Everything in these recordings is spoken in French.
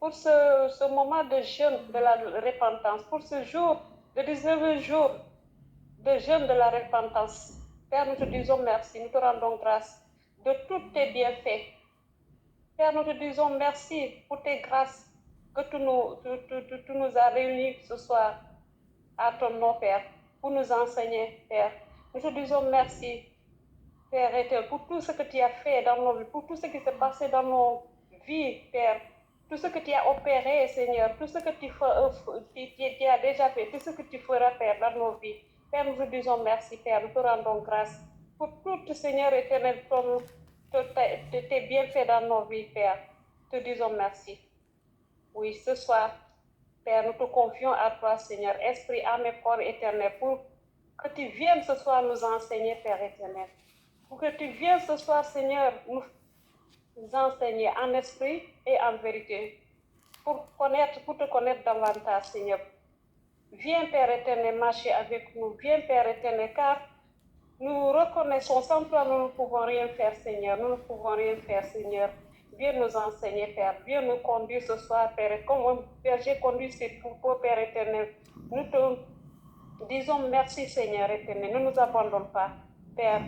pour ce moment de jeûne de la repentance, pour ce jour de 19 jours de jeûne de la repentance. Père, nous te disons merci, nous te rendons grâce de tous tes bienfaits. Père, nous te disons merci pour tes grâces que tu nous as réunis ce soir à ton nom, Père, pour nous enseigner, Père. Nous te disons merci, Père éternel, pour tout ce que tu as fait dans nos vies, pour tout ce qui s'est passé dans nos vies, Père. Tout ce que tu as opéré, Seigneur, tout ce que tu as déjà fait, tout ce que tu feras, Père, dans nos vies. Père, nous te disons merci, Père, nous te rendons grâce pour tout, Seigneur éternel, pour tes bienfaits dans nos vies, Père. Te disons merci. Oui, ce soir, Père, nous te confions à toi, Seigneur, esprit, âme et corps éternel, pour que tu viennes ce soir nous enseigner, Père éternel. Pour que tu viennes ce soir, Seigneur, nous enseigner en esprit et en vérité. Pour te connaître davantage, Seigneur. Viens, Père éternel, marcher avec nous. Viens, Père éternel, car nous reconnaissons, sans toi, nous ne pouvons rien faire, Seigneur. Nous ne pouvons rien faire, Seigneur. Viens nous enseigner, Père. Viens nous conduire ce soir, Père. Comme un berger conduit ses troupeaux, Père éternel. Nous te disons merci, Seigneur éternel. Ne nous abandonne pas, Père.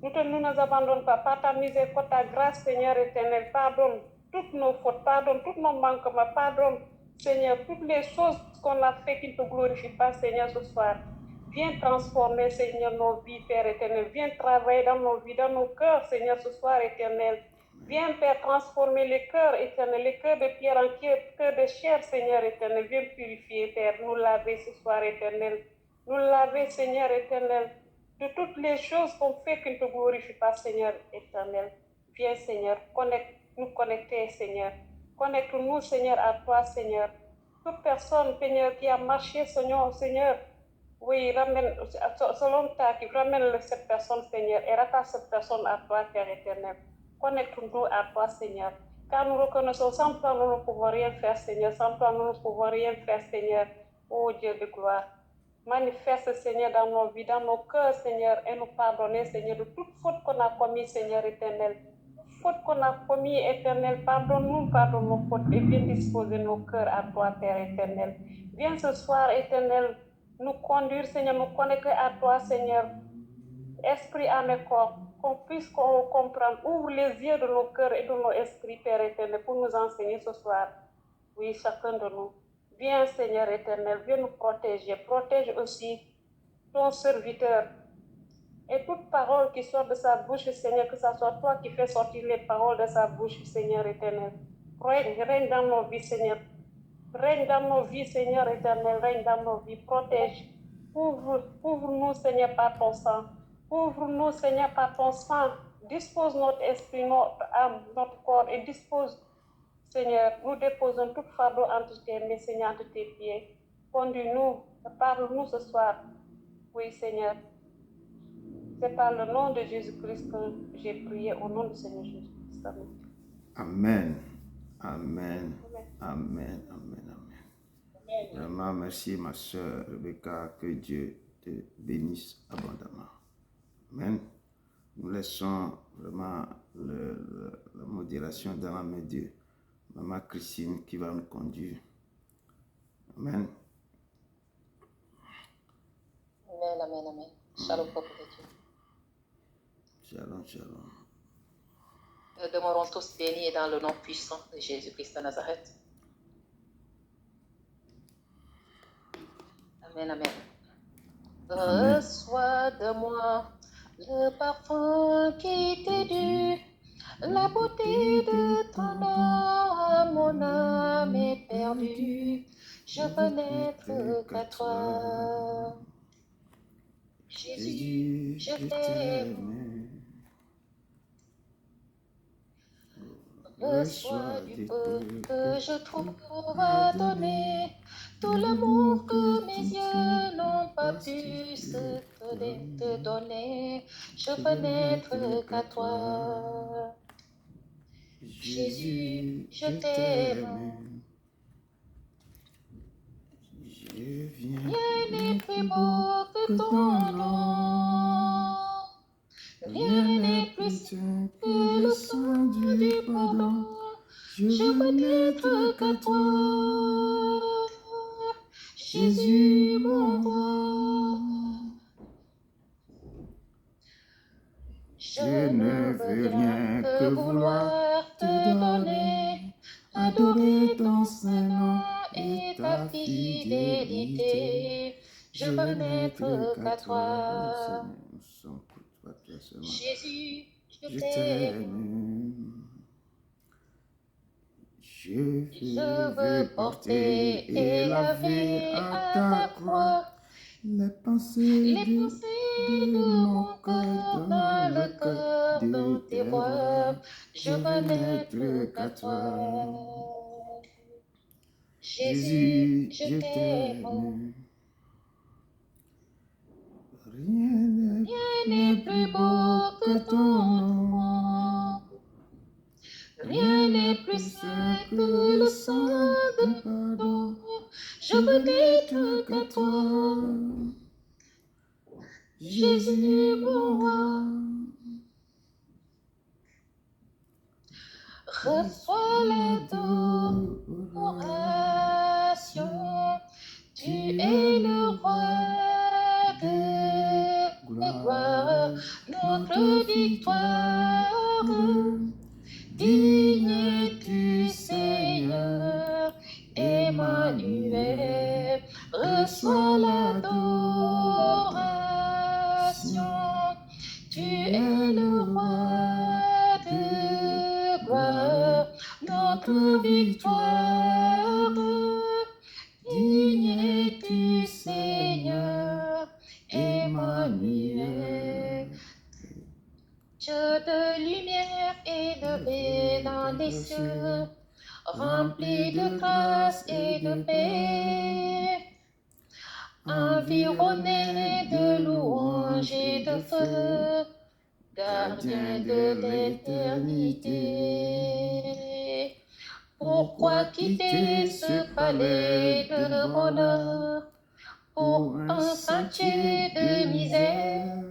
Nous ne nous abandonnons pas. Par ta miséricorde, ta grâce, Seigneur éternel. Pardonne toutes nos fautes, pardonne tous nos manquements, pardonne, Seigneur, toutes les choses qu'on a fait qui ne te glorifient pas, Seigneur, ce soir. Viens transformer, Seigneur, nos vies, Père éternel. Viens travailler dans nos vies, dans nos cœurs, Seigneur, ce soir, éternel. Viens, Père, transformer les cœurs, éternel, les cœurs de pierre en cœurs de chair, Seigneur, éternel. Viens purifier, Père, nous laver ce soir, éternel. Nous laver, Seigneur, éternel, de toutes les choses qu'on fait qui ne te glorifient pas, Seigneur, éternel. Viens, Seigneur, nous connecter, Seigneur. Connecte-nous, Seigneur, à toi, Seigneur. Toute personne, Seigneur, qui a marché, Seigneur, oui, ramène, selon ta qui ramène cette personne, Seigneur, et rattache cette personne à toi, Père éternel. Connecte-nous à toi, Seigneur. Car nous reconnaissons, sans toi, nous ne pouvons rien faire, Seigneur. Sans toi, nous ne pouvons rien faire, Seigneur. Ô Dieu de gloire. Manifeste, Seigneur, dans nos vies, dans nos cœurs, Seigneur, et nous pardonner, Seigneur, de toute faute qu'on a commis, Seigneur éternel. Faute qu'on a commis, éternel, pardonne-nous, pardonne nos fautes, et viens disposer nos cœurs à toi, Père éternel. Viens ce soir, éternel, nous conduire, Seigneur, nous connecter à toi, Seigneur, esprit, âme et corps, qu'on puisse comprendre. Ouvre les yeux de nos cœurs et de nos esprits, Père éternel, pour nous enseigner ce soir. Oui, chacun de nous. Viens, Seigneur éternel, viens nous protéger. Protège aussi ton serviteur. Et toute parole qui sort de sa bouche, Seigneur, que ce soit toi qui fais sortir les paroles de sa bouche, Seigneur éternel. Règne dans nos vies, Seigneur. Règne dans nos vies, Seigneur éternel. Règne dans nos vies. Protège. Ouvre-nous, Seigneur, par ton sang. Ouvre-nous, Seigneur, par ton sang. Dispose notre esprit, notre âme, notre corps et dispose, Seigneur, nous déposons tout fardeau entre tes mains, Seigneur, entre tes pieds. Conduis-nous, parle-nous ce soir. Oui, Seigneur. C'est par le nom de Jésus-Christ que j'ai prié, au nom du Seigneur Jésus-Christ. Amen. Amen. Amen. Amen. Amen. Vraiment, merci ma soeur Rebecca, que Dieu te bénisse abondamment. Amen. Nous laissons vraiment la modération dans la main de Maman Christine qui va nous conduire. Amen. Amen, amen, amen. Shalom, peuple de Dieu. Shalom, shalom. Nous demeurons tous bénis dans le nom puissant de Jésus-Christ de Nazareth. Amen, amen. Reçois de moi le parfum qui t'est dû, la beauté de ton âme, mon âme est perdue. Je veux n'être qu'à toi. Jésus, je t'aime. Reçois du peu que je trouve à donner, tout l'amour que mes yeux n'ont pas pu te donner. Je veux n'être qu'à toi. Jésus, je t'aime. Rien n'est plus beau que ton nom. Rien n'est plus sain que le sang du pardon. Je veux n'être qu'à toi. Jésus, mon roi. Je ne veux rien que vouloir te donner, adorer ton Saint-Nom et ta fidélité. Je veux n'être qu'à toi. Seigneur, nous sommes pour toi, toi seulement. Jésus, je Je t'aime. t'aime. Je veux porter et laver à ta croix les pensées les pensées de mon cœur dans le cœur de tes rois. Je veux n'être qu'à toi. Jésus, je t'aime. Rien Rien n'est plus beau que ton nom. Rien n'est plus saint que le sang de pardon. Je veux n'être qu'à toi. Jésus, mon roi. Reçois l'adoration. Tu es le roi de gloire, notre victoire. Digne tu, Seigneur, Emmanuel. Reçois l'adoration. Tu es le roi de gloire, notre victoire. Digne tu, Seigneur, Emmanuel. Dieu de lumière et de paix dans les cieux, rempli de grâce et de paix, environné de louanges et de feu, gardien de l'éternité. Pourquoi quitter ce palais de bonheur pour un sentier de misère?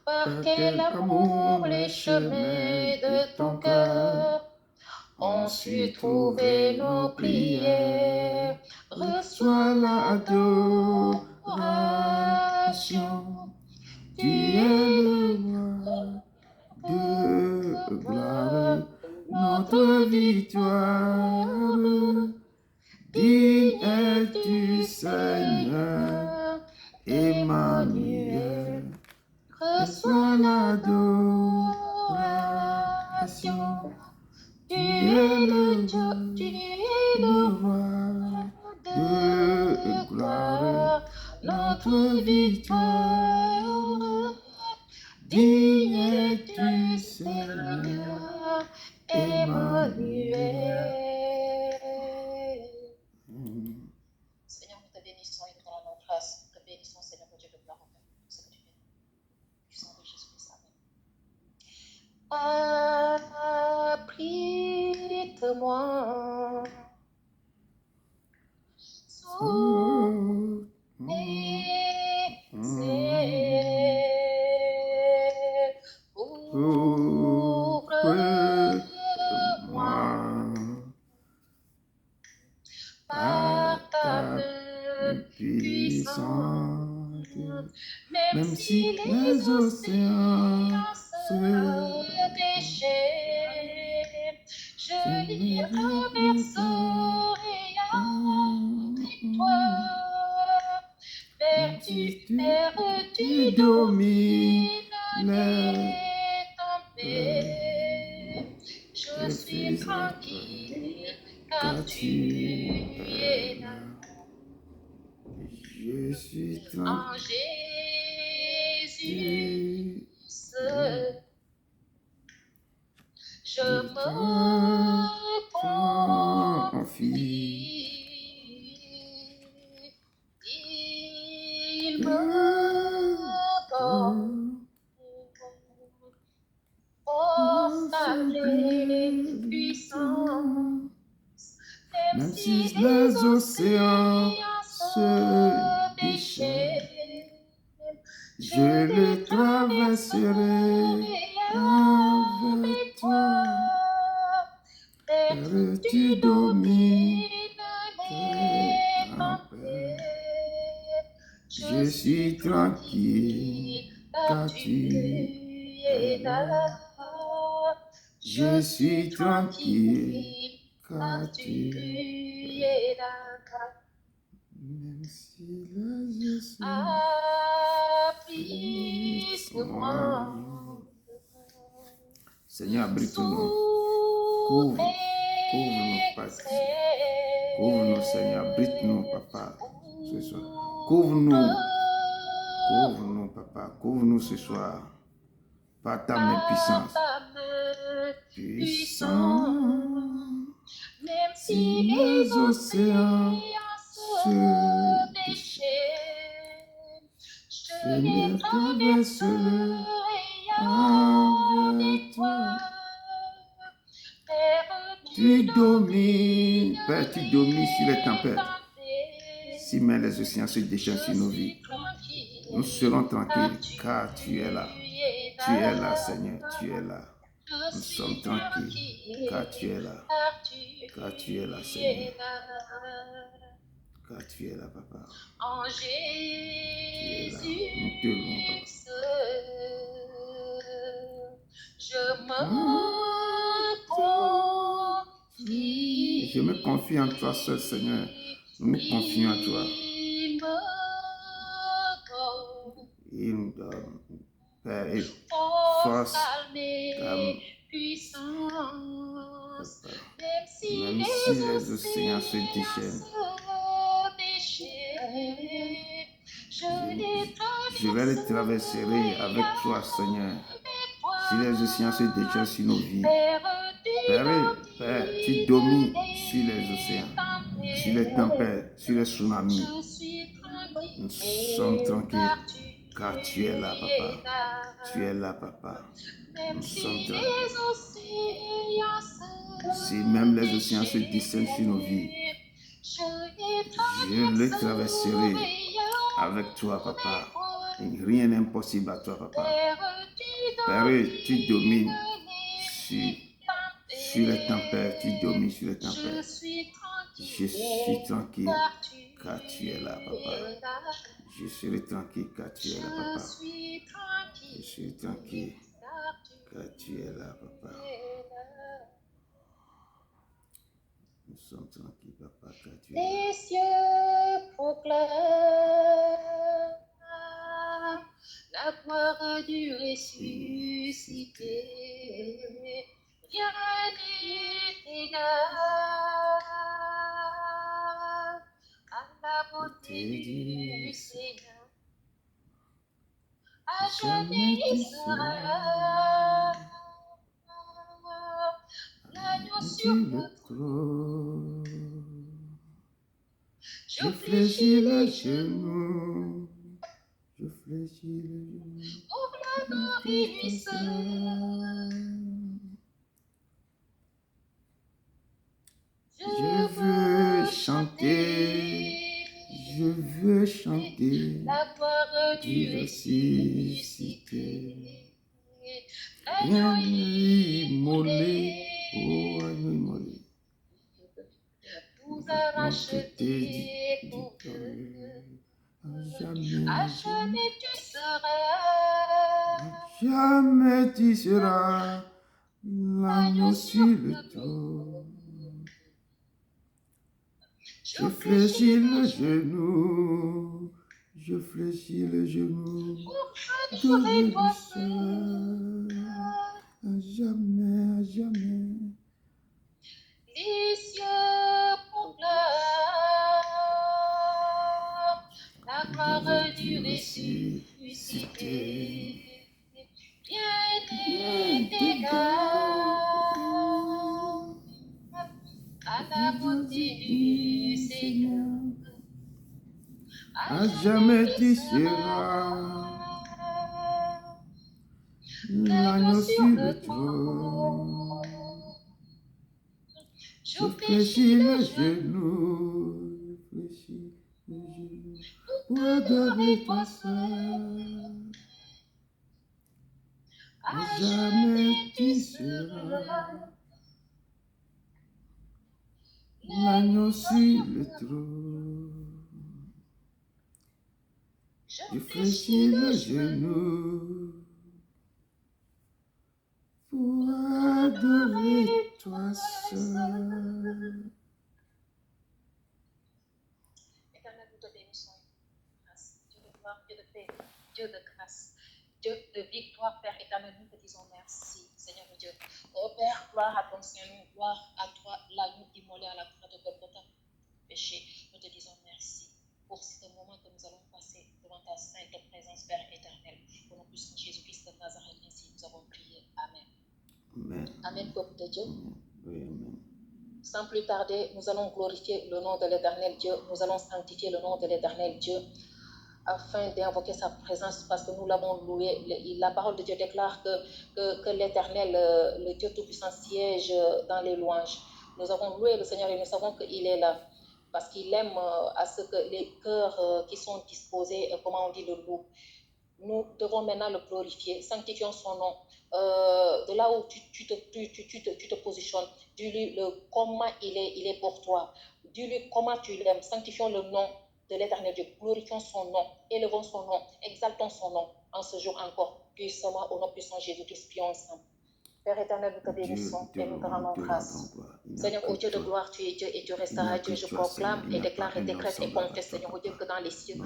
Par quel amour les chemins de ton cœur ont su trouver nos prières. Reçois l'adoration. Tu es le roi de gloire, notre victoire. Digne es-tu, Seigneur, Emmanuel. Reçois l'adoration. Tu es le Dieu, tu es le roi de gloire, notre victoire. Digne es-tu, Seigneur, Emmanuel. Seigneur, nous te bénissons et nous te rendons grâce. Nous te bénissons, Seigneur, mon Dieu de gloire, pour ce que tu fais. Du sang de Jésus-Christ. Abrite-moi sous tes ailes. Ouvre-moi par ta main puissante, même si les océans se déchaînent, je les traverserai avec toi. Père, tu domines les tempêtes. Je suis tranquille car tu es là. Je suis En tranquille. Jésus seul, je me confie. Il me donne force, sagesse, puissance, même si les océans se déchaînent, je les traverserai avec toi. Père, tu domines les tempêtes. Je suis tranquille, car tu es là. Je suis tranquille, car tu es là. Même si les océans Appuie sur moi. Seigneur, abrite-nous. Sous Couvre-nous, tes Pâques. ailes. Couvre-nous, Seigneur. Abrite-nous, Papa, ce soir. Couvre-nous. Couvre-nous, Papa. Couvre-nous ce soir. Par ta main puissante. Même Si si les océans se déchaînent, je je les les traverserai traverserai avec avec toi. Père, Tu domines, Père, tu domines sur les tempêtes. Si même les océans se déchaînent sur nos vies, nous serons tranquilles, car tu es là. Tu es là, Seigneur, tu es là. Nous sommes tranquilles, car tu es là. Car tu es là, Seigneur. Car tu es là, Papa. En Tu es là. Jésus, Nous te louons, Papa. je me confie. Je me confie en toi seul, Seigneur. Nous nous confions en toi. Il nous donne, Père, et force, calme, puissance, Papa. même si Même les si les océans se déchaînent, je vais les traverser avec toi, Seigneur. Si les océans se déchaînent sur nos vies, Père, tu domines sur les océans, sur les tempêtes, sur les tsunamis. Nous sommes tranquilles, car tu es là, Papa. Tu es là, Papa. Nous sommes tranquilles. Si même les océans se descendent sur nos vies, je les traverserai avec toi, Papa. Et rien n'est impossible à toi, Papa. Père, tu domines sur les tempêtes, tu domines sur les tempêtes. Je suis tranquille, car tu es là, Papa. Je serai tranquille, car tu es là, Papa. Je suis tranquille, car tu es là, Papa. Nous sommes tranquilles, Papa, car tu es là. Les cieux proclament la gloire du ressuscité. Rien n'est égal à la beauté du Seigneur. À jamais il sera l'agneau sur le trône. Je fléchis les genoux. Je fléchis les genoux. Pour l'adorer lui seul. Je veux chanter. Je veux chanter. La gloire du ressuscité. L'agneau immolé. Oh, agneau immolé. Nous a rachetés pour Dieu. À jamais. À jamais tu seras. Jamais tu seras l'agneau sur le trône. Je fléchis le genou, je fléchis le genou, Adorer toi seul, seul. à jamais, à jamais. Les cieux proclament la gloire du ressuscité. Rien n'est égal à la beauté du Seigneur. À jamais tu seras l'agneau sur le trône. Je fléchis le genou, je fléchis le genou, pour adorer toi seul. À jamais tu seras l'agneau sur le trône. Je fléchis le genou pour adorer toi seul. Éternel, nous te bénissons. Grâce. Dieu de gloire, Dieu de paix, Dieu de grâce, Dieu de victoire, Père éternel, nous te disons merci, Seigneur mon Dieu. Oh Père, gloire à ton Seigneur, gloire à toi, l'agneau immolé à la croix de Golgotha. Péché, nous te disons merci pour ce moment que nous allons passer devant ta sainte présence, Père éternel. Au nom puissant de Jésus-Christ de Nazareth, ainsi nous avons prié. Amen. Amen. Amen, peuple de Dieu. Oui, amen. Sans plus tarder, nous allons glorifier le nom de l'éternel Dieu. Nous allons sanctifier le nom de l'éternel Dieu afin d'invoquer sa présence parce que nous l'avons loué. La parole de Dieu déclare que l'éternel, le Dieu Tout-Puissant, siège dans les louanges. Nous avons loué le Seigneur et nous savons qu'il est là parce qu'il aime à ce que les cœurs qui sont disposés, comment on dit, le loup. Nous devons maintenant le glorifier, sanctifions son nom. De là où tu te positionnes, dis-lui comment il est pour toi. Dis-lui comment tu l'aimes. Sanctifions le nom de l'éternel Dieu. Glorifions son nom, élevons son nom, exaltons son nom en ce jour encore, puissamment au nom puissant de Jésus-Christ, prions ensemble. Père éternel, nous te bénissons et nous te rendons grâce. Seigneur, au Dieu de gloire, tu es Dieu et tu resteras Dieu. Je proclame et déclare et décrète et confesse, Seigneur, au Dieu, que dans les cieux,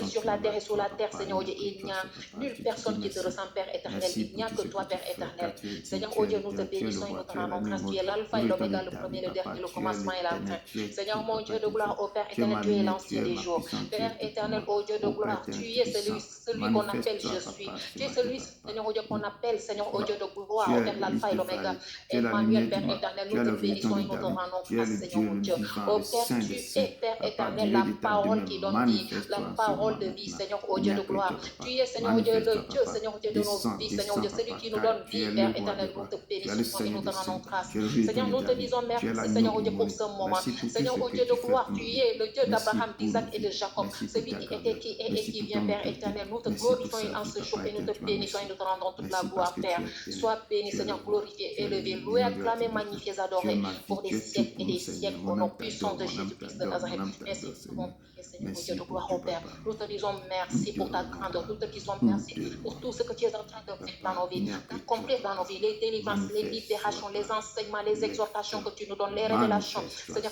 sur la terre et sous la terre, Seigneur, au Dieu, il n'y a nulle personne qui te ressemble, Père éternel. Il n'y a que toi, Père éternel. Seigneur, au Dieu, nous te bénissons et nous te rendons grâce. Tu es l'alpha et l'oméga, le premier, le dernier, le commencement et la fin. Seigneur, mon Dieu de gloire, au Père éternel, tu es l'ancien des jours. Père éternel, au Dieu de gloire, tu es celui qu'on appelle je suis. Tu es celui, Seigneur, au Dieu, qu'on appelle, Seigneur, au Dieu de gloire, au Père l'alpha et l'oméga. Emmanuel, Père éternel, nous te bénissons et nous te rendons grâce, Seigneur mon Dieu. Oh Père, tu es, Père éternel, la parole qui donne vie, la parole de vie, Seigneur, au Dieu de gloire. Tu es, Seigneur, au Dieu, le Dieu, Seigneur, au Dieu de nos vies, Seigneur, au Dieu, celui qui nous donne vie, Père éternel, nous te bénissons et nous te rendons grâce. Seigneur, nous te disons merci, Seigneur, au Dieu, pour ce moment. Seigneur, au Dieu de gloire, tu es le Dieu d'Abraham, d'Isaac et de Jacob, celui qui était, qui est et qui vient, Père éternel. Nous te glorifions en ce jour et nous te bénissons et nous te rendons toute la gloire, Père. Sois béni, Seigneur, glorifié, élevé, loué, acclamé, magnifié, adoré pour des siècles et des siècles au nom puissant de Jésus-Christ de Nazareth. Merci, mon Seigneur, au Dieu de gloire, au Père. Nous te disons merci pour ta grandeur. Nous te disons merci pour tout ce que tu es en train de faire dans nos vies, d'accomplir dans nos vies, les délivrances, les libérations, les enseignements, les exhortations que tu nous donnes, les révélations. Seigneur,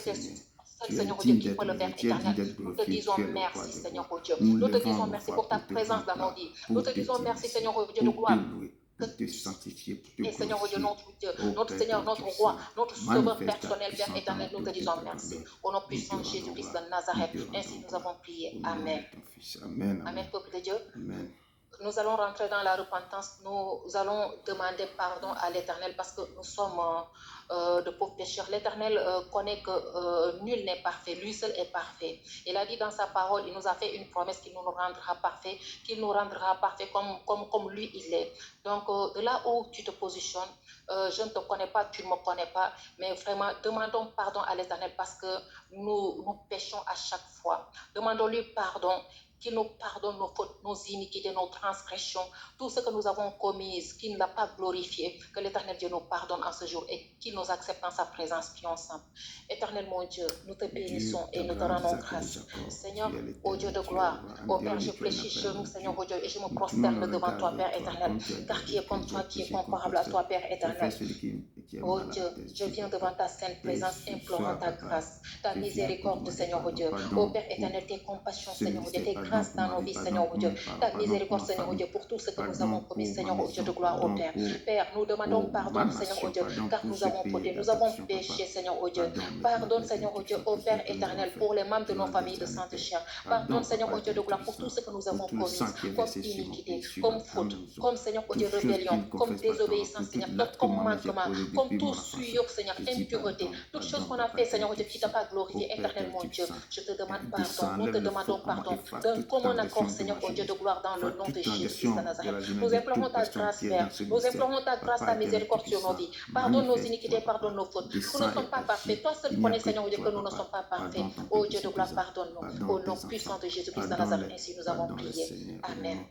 Seigneur Dieu, qui peut le faire éternel. Nous te disons merci, Seigneur Dieu. Nous te disons merci pour ta présence dans nos vies. Nous te disons merci, Seigneur Dieu de gloire. Et Seigneur Dieu, notre Dieu, notre Seigneur, notre roi, notre sauveur personnel, Père éternel, nous te disons merci. Au nom puissant de Jésus-Christ de Nazareth, ainsi nous avons prié. Amen. Amen, peuple de Dieu. Amen. Nous allons rentrer dans la repentance. Nous allons demander pardon à l'Éternel parce que nous sommes de pauvres pécheurs. L'Éternel connaît que nul n'est parfait. Lui seul est parfait. Il a dit dans sa parole, il nous a fait une promesse qu'il nous rendra parfait, comme lui il est. Donc de là où tu te positionnes, je ne te connais pas, tu ne me connais pas, mais vraiment demandons pardon à l'Éternel parce que nous péchons à chaque fois. Demandons-lui pardon. Qu'il nous pardonne nos fautes, nos iniquités, nos transgressions, tout ce que nous avons commis, qu'il ne l'a pas glorifié, que l'Éternel Dieu nous pardonne en ce jour et qu'il nous accepte en sa présence, prions ensemble. Éternel mon Dieu, nous te bénissons et nous te rendons grâce. Seigneur, ô Dieu de gloire, ô Père, je fléchis chez nous, Seigneur, ô Dieu, et je me prosterne devant toi, Père éternel, car qui est comme toi, qui est comparable à toi, Père éternel. Ô Dieu, je viens devant ta sainte présence, implorant ta grâce, ta miséricorde, Seigneur, ô Dieu. Ô Père éternel, tes compassions, Seigneur, ô Dieu, tes grâce dans nos vies, Seigneur, oh Dieu, ta miséricorde, Seigneur, oh Dieu, pour tout ce que nous avons commis, Seigneur, oh Dieu de gloire, oh Père. Père, nous demandons pardon, Seigneur, oh Dieu, car nous avons fauté, nous avons péché, Seigneur, oh Dieu. Pardonne, Seigneur, oh Dieu, oh Père éternel, pour les membres de nos familles de sainte chair. Pardonne, Seigneur, oh Dieu de gloire, pour tout ce que nous avons commis, comme iniquité, comme faute, comme, Seigneur, oh Dieu, rébellion, comme désobéissance, Seigneur, comme manquement, comme tout souillure, Seigneur, impureté, toutes choses qu'on a fait, Seigneur, oh Dieu, qui t'a pas glorifié, éternel, mon Dieu. Je te demande pardon, nous te demandons pardon, comme un accord, Seigneur, oh Dieu de gloire, dans le nom de Jésus-Christ de Nazareth. Nous implorons ta grâce, Père. Nous implorons ta grâce, ta miséricorde sur nos vies. Pardonne nos iniquités, pardonne nos fautes. Nous ne sommes pas parfaits. Toi seul connais, Seigneur, oh Dieu, que nous ne sommes pas parfaits. Oh Dieu de gloire, pardonne-nous. Au nom puissant de Jésus-Christ de Nazareth, ainsi nous avons prié. Amen.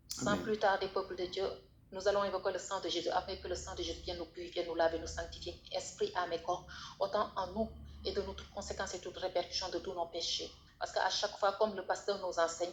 Sans plus tarder, peuple de Dieu, nous allons invoquer le sang de Jésus, afin que le sang de Jésus vienne nous purifier, nous laver, nous sanctifier, esprit, âme et corps, autant en nous et de nous toutes conséquences et toutes répercussions de tous nos péchés. Parce qu'à chaque fois, comme le pasteur nous enseigne,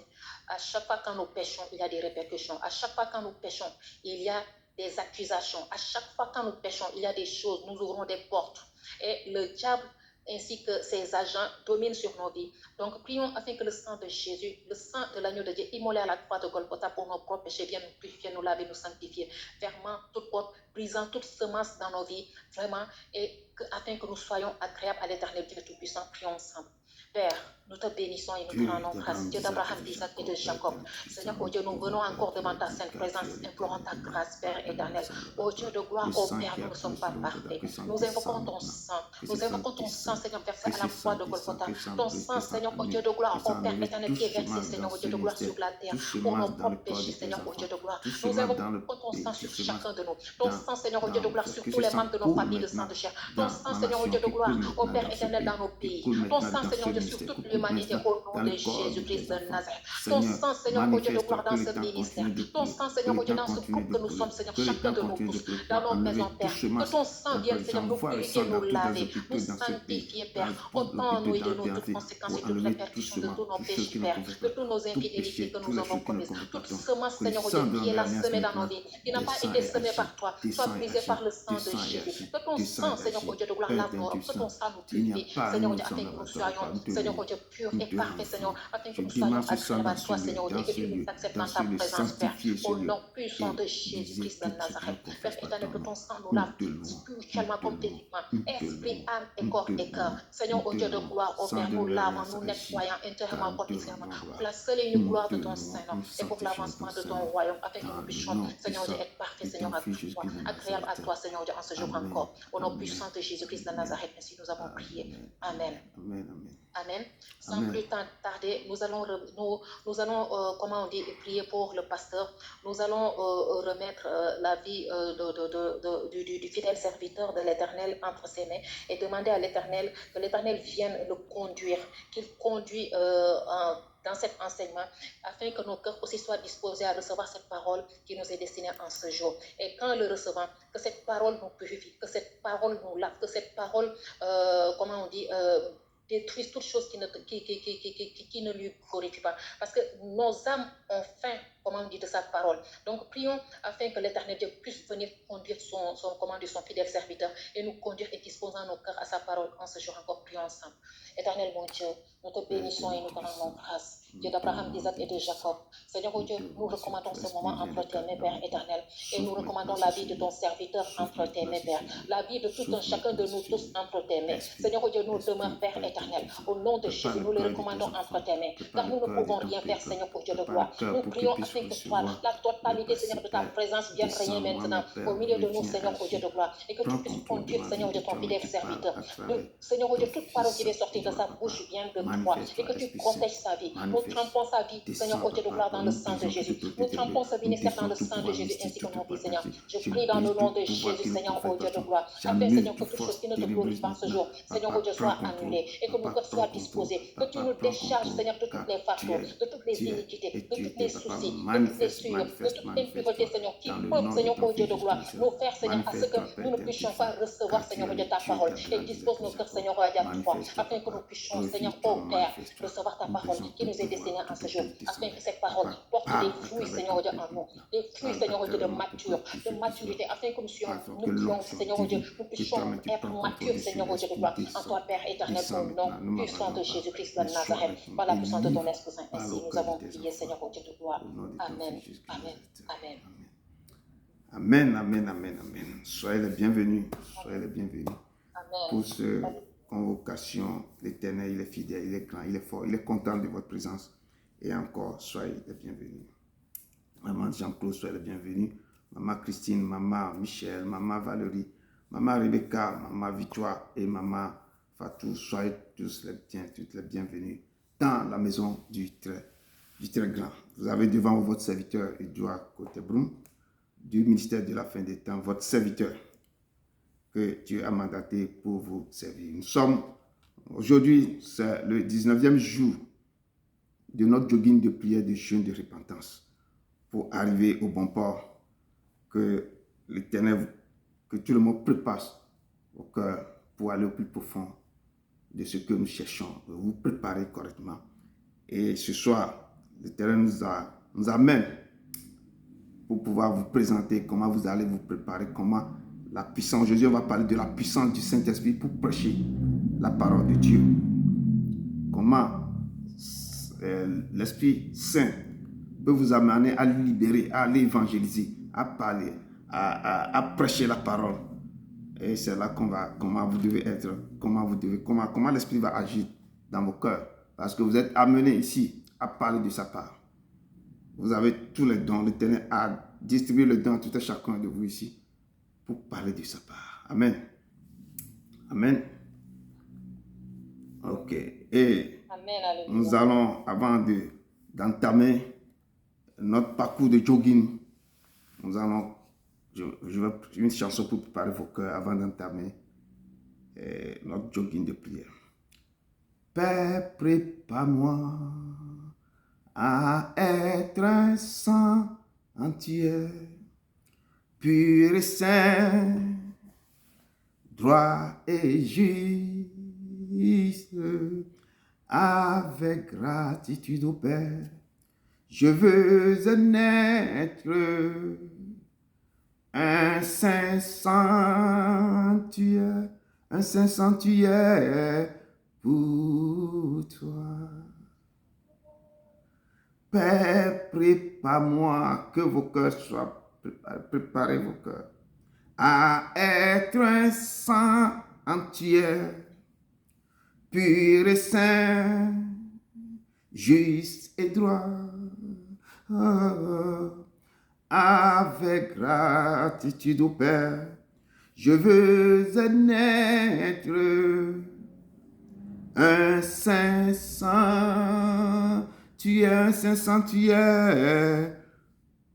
à chaque fois quand nous péchons, il y a des répercussions. À chaque fois quand nous péchons, il y a des accusations. À chaque fois quand nous péchons, il y a des choses, nous ouvrons des portes. Et le diable ainsi que ses agents dominent sur nos vies. Donc, prions afin que le sang de Jésus, le sang de l'agneau de Dieu, immolé à la croix de Golgotha pour nos propres péchés, vienne nous purifier, nous laver, nous sanctifier, fermant toute porte, brisant toute semence dans nos vies, vraiment, et afin que nous soyons agréables à l'Éternel Dieu Tout-Puissant. Prions ensemble. Père, nous te bénissons et nous te rendons grâce. Dieu d'Abraham, d'Isaac et de Jacob. Seigneur, oh Dieu, nous venons encore devant ta sainte présence, implorant ta grâce, Père éternel. Oh Dieu de gloire, oh Père, nous ne sommes pas parfaits. Nous invoquons ton sang. Nous invoquons ton sang, Seigneur, versé à la croix de Golgotha. Ton sang, Seigneur, oh Dieu de gloire, oh Père éternel, qui est versé, Seigneur, oh Dieu de gloire, sur la terre, pour nos propres péchés, Seigneur, oh Dieu de gloire. Nous invoquons ton sang sur chacun de nous. Ton sang, Seigneur, oh Dieu de gloire, sur tous les membres de nos familles de sang de chair. Ton sang, Seigneur, oh Dieu de gloire, oh Père éternel, dans nos pays. Ton sang, Seigneur, Dieu, sur toute l'humanité, au nom de Jésus-Christ de Nazareth. Ton sang, Seigneur, oh Dieu de gloire, dans ce ministère. Ton sang, Seigneur, oh Dieu, dans ce couple que nous sommes, Seigneur, chacun de nous tous, dans nos maisons, Père. Que ton sang vienne, Seigneur, nous purifier, nous laver, nous sanctifier, Père. Autant nous et de nous toutes conséquences et toutes répercussions de tous nos péchés, Père, de tous nos infidélités que nous avons commises. Toute semence, Seigneur, oh Dieu, qui est là semée dans nos vies, qui n'a pas été semée par toi, soit brisée par le sang de Jésus. Que ton sang, Seigneur, oh Dieu de gloire, lave nos robes. Que ton sang nous purifie, Seigneur, oh Dieu, afin que nous soyons, Seigneur, oh Dieu, purs et parfaits, Seigneur, afin que nous soyons agréables à toi, Seigneur, oh Dieu, et que tu nous acceptes dans ta présence, Père, au nom puissant de Jésus-Christ de Nazareth. Père éternel, que ton sang nous lave spirituellement comme physiquement, esprit, âme et corps et cœur. Seigneur, oh Dieu de gloire, oh Père, nous lavons, nous nettoyons intérieurement comme extérieurement, pour la seule et unique gloire de ton Saint-Nom et pour l'avancement de ton royaume, afin que nous puissions, Seigneur, Dieu, être parfaits, Seigneur, à toi, agréable à toi, Seigneur, Dieu, en ce jour encore. Au nom puissant de Jésus-Christ de Nazareth, ainsi nous avons prié. Amen. Amen. Sans plus tarder, nous allons, comment on dit, prier pour le pasteur. Nous allons remettre la vie du fidèle serviteur de l'Éternel entre ses mains et demander à l'Éternel que l'Éternel vienne le conduire, qu'il conduit dans cet enseignement, afin que nos cœurs aussi soient disposés à recevoir cette parole qui nous est destinée en ce jour. Et quand le recevant, que cette parole nous purifie, que cette parole nous lave, que cette parole, comment on dit, détruise toute chose qui ne lui glorifie pas. Parce que nos âmes ont faim, comment on dit, de sa parole. Donc prions afin que l'Éternel Dieu puisse venir conduire son fidèle serviteur et nous conduire et disposant nos cœurs à sa parole en ce jour encore. Prions ensemble. Éternel mon Dieu, nous te bénissons et nous te rendons grâce. Dieu d'Abraham, d'Isaac et de Jacob. Seigneur oh Dieu, nous recommandons ce moment entre tes mains, Père éternel. Et nous recommandons la vie de ton serviteur entre tes mains, Père. La vie de tout un chacun de nous tous entre tes mains. Seigneur oh Dieu, nous demeurons, Père éternel. Au nom de Jésus, nous le recommandons entre tes mains. Car nous ne pouvons rien faire, Seigneur, pour Dieu de gloire. Nous prions afin que toi, la totalité, Seigneur, de ta présence vienne régner maintenant au milieu de nous, Seigneur, oh Dieu de gloire. Et que tu puisses conduire, Seigneur, de ton fidèle serviteur. Seigneur, oh Dieu, toute parole qui va sortir de sa bouche vient de toi. Et que tu protèges sa vie. Nous trempons sa vie, Seigneur, oh Dieu de gloire, dans le sang de Jésus. Nous trempons ce ministère dans le sang de Jésus ainsi que nos vies, Seigneur. Je prie dans le nom de Jésus, Seigneur, oh Dieu de gloire. Afin, Seigneur, que toute chose qui ne te glorifie pas ce jour, Seigneur, oh Dieu, soit annulée. Et que nos cœurs soient disposés. Que tu nous décharges, Seigneur, de toutes les fardeaux, de toutes les iniquités, de tous les soucis, de toutes les souillures, de toute impureté, Seigneur, qui peut, Seigneur, oh Dieu de gloire, nous faire, Seigneur, à ce que nous ne puissions pas recevoir, Seigneur, de ta parole. Et dispose nos cœurs, Seigneur, à toi, afin que nous puissions, Seigneur, oh Père, recevoir ta parole qui nous est destinée en ce jour, afin que cette parole porte des fruits, Seigneur, Dieu, en nous, des fruits, Seigneur, Dieu, de maturité, afin que nous puissions, Seigneur, Dieu, nous puissions être matures, Seigneur, Dieu, de gloire, en toi, Père éternel, au nom puissant de Jésus-Christ de Nazareth, par la puissance de ton Esprit Saint. Ainsi, nous avons prié, Seigneur, Dieu de gloire. Amen. Amen. Amen. Amen, amen, amen, amen. Soyez les bienvenus. Soyez les bienvenus. Amen. Pour cette convocation, l'Éternel, il est fidèle, il est grand, il est fort, il est content de votre présence. Et encore, soyez les bienvenus. Maman Jean-Claude, soyez les bienvenus. Maman Christine, Maman Michel, Maman Valérie, Maman Rebecca, Maman Victoire et Maman Fatou, soyez toutes les bienvenues dans la maison du très grand. Vous avez devant vous votre serviteur Edouard Côté-Broum du ministère de la fin des temps, votre serviteur que Dieu a mandaté pour vous servir. Nous sommes aujourd'hui, c'est le 19e jour de notre jogging de prière, de jeûne, de repentance pour arriver au bon port que l'Éternel, que tout le monde prépare au cœur pour aller au plus profond de ce que nous cherchons, de vous préparer correctement. Et ce soir, l'Éternel nous amène pour pouvoir vous présenter comment vous allez vous préparer, comment la puissance, Jésus va parler de la puissance du Saint-Esprit pour prêcher la parole de Dieu. Comment l'Esprit Saint peut vous amener à libérer, à aller évangéliser, à parler, à prêcher la parole. Et c'est là comment vous devez être, comment l'Esprit va agir dans vos cœurs. Parce que vous êtes amenés ici à parler de sa part. Vous avez tous les dons. L'Éternel a distribué le don à tout et chacun de vous ici pour parler de sa part. Amen. Amen. Ok. Et Amen. nous allons, avant d'entamer notre parcours de jogging, nous allons, je vais une chanson pour préparer vos cœurs avant d'entamer notre jogging de prière. Père, prépare-moi à être un saint entier, pur et saint, droit et juste, avec gratitude au Père. Je veux naître un saint sanctuaire, pour toi. Père, prépare-moi, que vos cœurs soient préparez vos cœurs à être un saint entier, pur et saint, juste et droit, avec gratitude au Père. Je veux naître un saint sanctuaire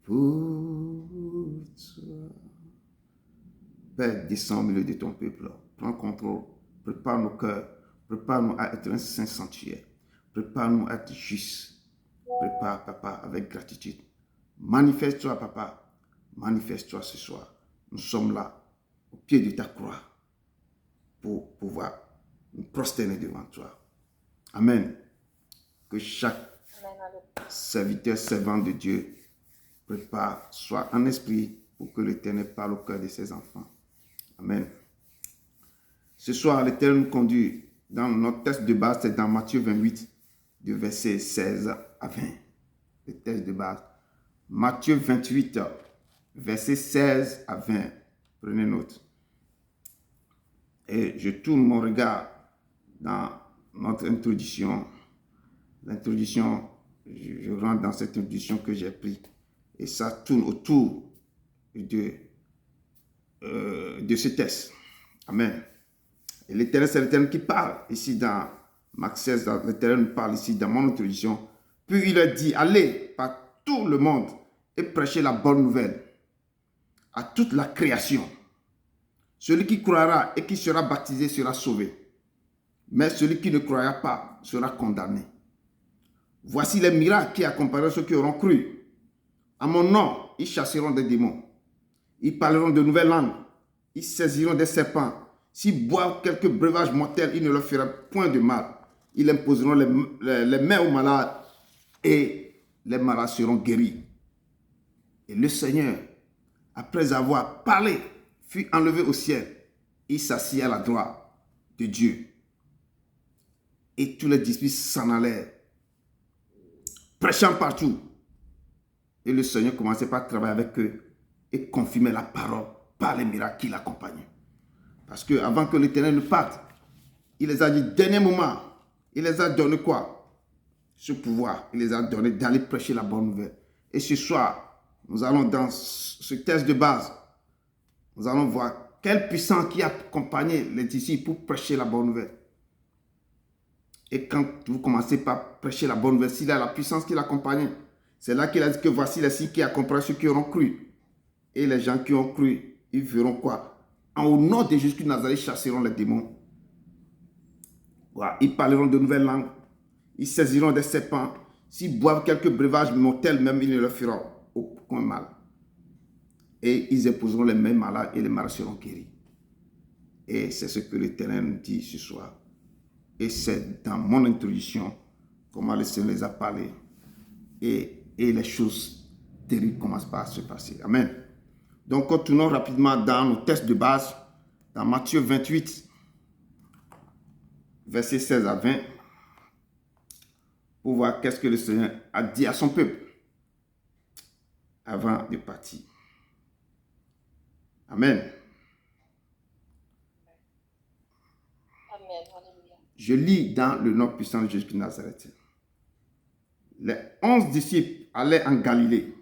pour toi. Père, descends au milieu de ton peuple. Prends contrôle. Prépare nos cœurs. Prépare-nous à être un saint sanctuaire. Prépare-nous à être juste. Prépare, Papa, avec gratitude. Manifeste-toi, Papa. Manifeste-toi ce soir. Nous sommes là, au pied de ta croix, pour pouvoir nous prosterner devant toi. Amen. Que chaque serviteur, servant de Dieu prépare, soit en esprit, pour que l'Éternel parle au cœur de ses enfants. Amen. Ce soir, l'Éternel nous conduit dans notre texte de base, c'est dans Matthieu 28, du verset 16 à 20. Le texte de base. Matthieu 28, verset 16 à 20. Prenez note. Et je tourne mon regard dans notre introduction. L'introduction, je rentre dans cette introduction que j'ai prise. Et ça tourne autour de ce texte. Amen. Et l'Éternel, c'est l'Éternel qui parle ici dans Marc 16. L'Éternel nous parle ici dans mon introduction. Puis il a dit, allez par tout le monde et prêchez la bonne nouvelle à toute la création. Celui qui croira et qui sera baptisé sera sauvé. Mais celui qui ne croira pas sera condamné. Voici les miracles qui accompagneront ceux qui auront cru. À mon nom, ils chasseront des démons. Ils parleront de nouvelles langues. Ils saisiront des serpents. S'ils boivent quelques breuvages mortels, il ne leur fera point de mal. Ils imposeront les mains aux malades et les malades seront guéris. Et le Seigneur, après avoir parlé, fut enlevé au ciel. Il s'assit à la droite de Dieu. Et tous les disciples s'en allèrent, prêchant partout. Et le Seigneur commençait par travailler avec eux et confirmer la parole par les miracles qui l'accompagnaient. Parce qu'avant que l'Éternel ne parte, il les a dit, dernier moment, il les a donné quoi? Ce pouvoir, il les a donné d'aller prêcher la bonne nouvelle. Et ce soir, nous allons dans ce texte de base, nous allons voir quelle puissance qui a accompagné les disciples pour prêcher la bonne nouvelle. Et quand vous commencez par prêcher la bonne nouvelle, s'il a la puissance qui l'accompagne, c'est là qu'il a dit que voici les signes qui accompagneront ceux qui auront cru. Et les gens qui ont cru, ils verront quoi? Au nom de Jésus de Nazareth, ils chasseront les démons. Voilà. Ils parleront de nouvelles langues. Ils saisiront des serpents. S'ils boivent quelques breuvages mortels, même ils ne leur feront aucun mal. et ils épouseront les mêmes malades et les malades seront guéris. Et c'est ce que l'Éternel nous dit ce soir. Et c'est dans mon introduction comment le Seigneur les a parlé. Et les choses terribles commencent par se passer. Amen. Donc, continuons rapidement dans nos textes de base, dans Matthieu 28, versets 16 à 20, pour voir qu'est-ce que le Seigneur a dit à son peuple avant de partir. Amen. Amen. Alléluia. Je lis dans le nom puissant de Jésus de Nazareth. Les 11 disciples allaient en Galilée,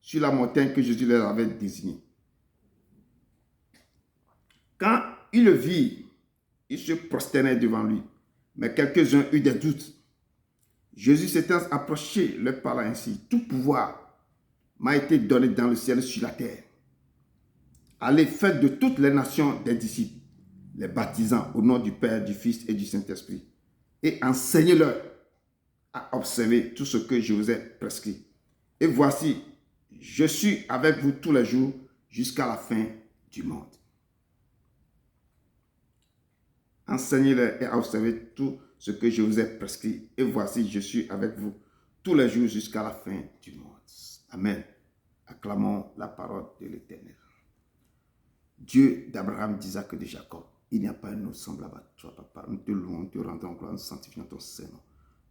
sur la montagne que Jésus leur avait désignée. Quand ils le virent, ils se prosternaient devant lui, mais quelques-uns eurent des doutes. Jésus s'étant approché, leur parla ainsi: tout pouvoir m'a été donné dans le ciel et sur la terre. Allez, faites de toutes les nations des disciples, les baptisant au nom du Père, du Fils et du Saint-Esprit, et enseignez-leur à observer tout ce que je vous ai prescrit. Et voici, je suis avec vous tous les jours jusqu'à la fin du monde. Enseignez-leur et à observer tout ce que je vous ai prescrit. Et voici, je suis avec vous tous les jours jusqu'à la fin du monde. Amen. Acclamons la parole de l'Éternel. Dieu d'Abraham, d'Isaac et de Jacob, il n'y a pas un autre semblable à toi, papa. Nous te louons, nous te rendons gloire, nous sanctifions ton Saint-Nom.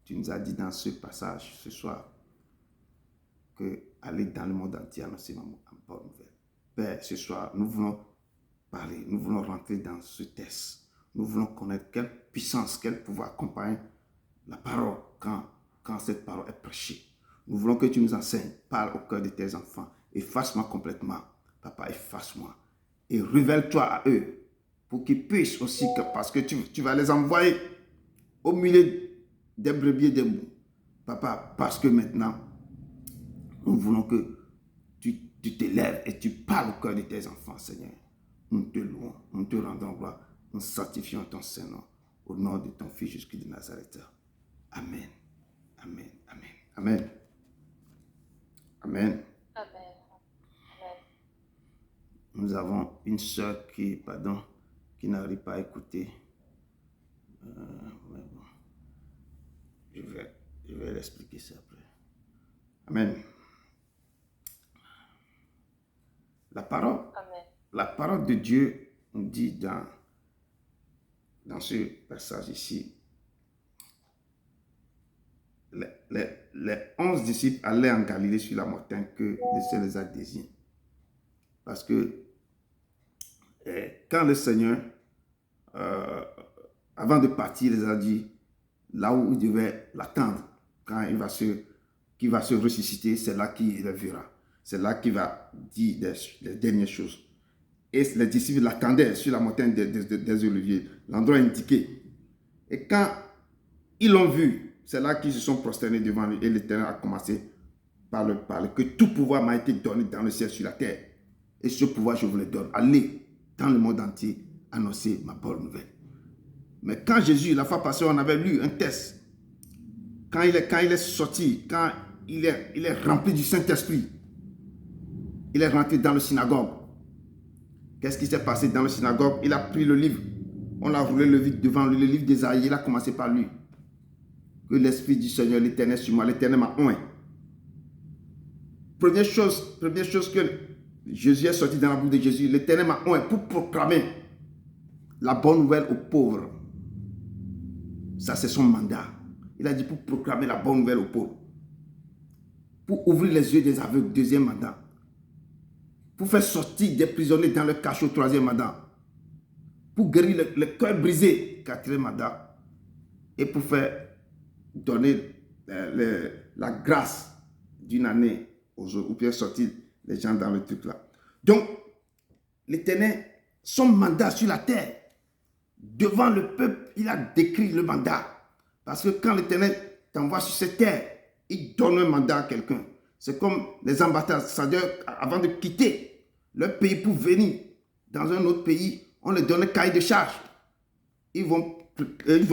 Tu nous as dit dans ce passage ce soir que aller dans le monde entier annoncer ma bonne nouvelle. Père, ce soir, nous voulons parler, nous voulons rentrer dans ce test. Nous voulons connaître quelle puissance, quel pouvoir accompagne la parole quand cette parole est prêchée. Nous voulons que tu nous enseignes, parle au cœur de tes enfants, efface-moi complètement. Papa, efface-moi. Et révèle-toi à eux pour qu'ils puissent aussi, parce que tu vas les envoyer au milieu des brebis et des boucs. Papa, parce que maintenant, nous voulons que tu t'élèves et tu parles au cœur de tes enfants, Seigneur. Nous te louons, nous te rendons gloire, nous sanctifions ton Saint-Nom au nom de ton Fils Jésus de Nazareth. Amen. Amen. Amen. Amen. Amen. Amen. Amen. Nous avons une sœur qui n'arrive pas à écouter. Mais bon, je vais l'expliquer ça après. Amen. La parole de Dieu nous dit dans ce passage ici, les 11 disciples allaient en Galilée sur la montagne que le Seigneur les a désignés. Parce que quand le Seigneur, avant de partir, les a dit là où il devait l'attendre, quand qu'il va se ressusciter, c'est là qu'il le verra. C'est là qu'il va dire les dernières choses. Et les disciples l'attendaient sur la montagne des Oliviers, l'endroit indiqué. Et quand ils l'ont vu, c'est là qu'ils se sont prosternés devant lui. Et l'Éternel a commencé par leur parler que tout pouvoir m'a été donné dans le ciel et sur la terre. Et ce pouvoir, je vous le donne. Allez dans le monde entier annoncer ma bonne nouvelle. Mais quand Jésus, la fois passée, on avait lu un texte. Quand il est sorti, quand il est rempli du Saint-Esprit, il est rentré dans le synagogue. Qu'est-ce qui s'est passé dans le synagogue? Il a pris le livre. On a roulé le livre devant lui, le livre d'Ésaïe. Il a commencé par lui. Que l'Esprit du Seigneur, l'Éternel sur moi, l'Éternel m'a oint. Première chose que Jésus est sorti dans la bouche de Jésus, l'Éternel m'a oint pour proclamer la bonne nouvelle aux pauvres. Ça, c'est son mandat. Il a dit pour proclamer la bonne nouvelle aux pauvres. Pour ouvrir les yeux des aveugles, deuxième mandat. Pour faire sortir des prisonniers dans le cachot, troisième mandat. Pour guérir le cœur brisé, quatrième mandat. Et pour faire donner la grâce d'une année aux autres, ou faire sortir les gens dans le truc là. Donc, l'Éternel, son mandat sur la terre, devant le peuple, il a décrit le mandat. Parce que quand l'Éternel t'envoie sur cette terre, il donne un mandat à quelqu'un. C'est comme les ambassadeurs, avant de quitter leur pays pour venir dans un autre pays, on leur donne un cahier de charge. Ils vont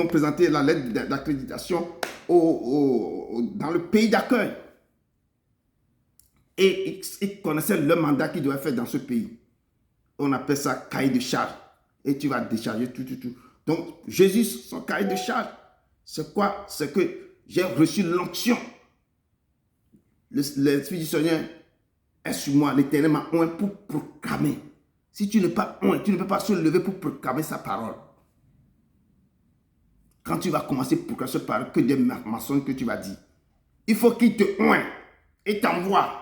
présenter la lettre d'accréditation dans le pays d'accueil. Et ils connaissaient le mandat qu'ils devaient faire dans ce pays. On appelle ça cahier de charge. Et tu vas décharger tout. Donc, Jésus, son cahier de charge, c'est quoi? C'est que j'ai reçu l'onction. L'Esprit du Seigneur est sur moi. L'Éternel m'a oint pour proclamer. Si tu n'es pas oint, tu ne peux pas se lever pour proclamer sa parole. Quand tu vas commencer pour proclamer sa parole, que des mensonges que tu vas dire. Il faut qu'il te oint et t'envoie.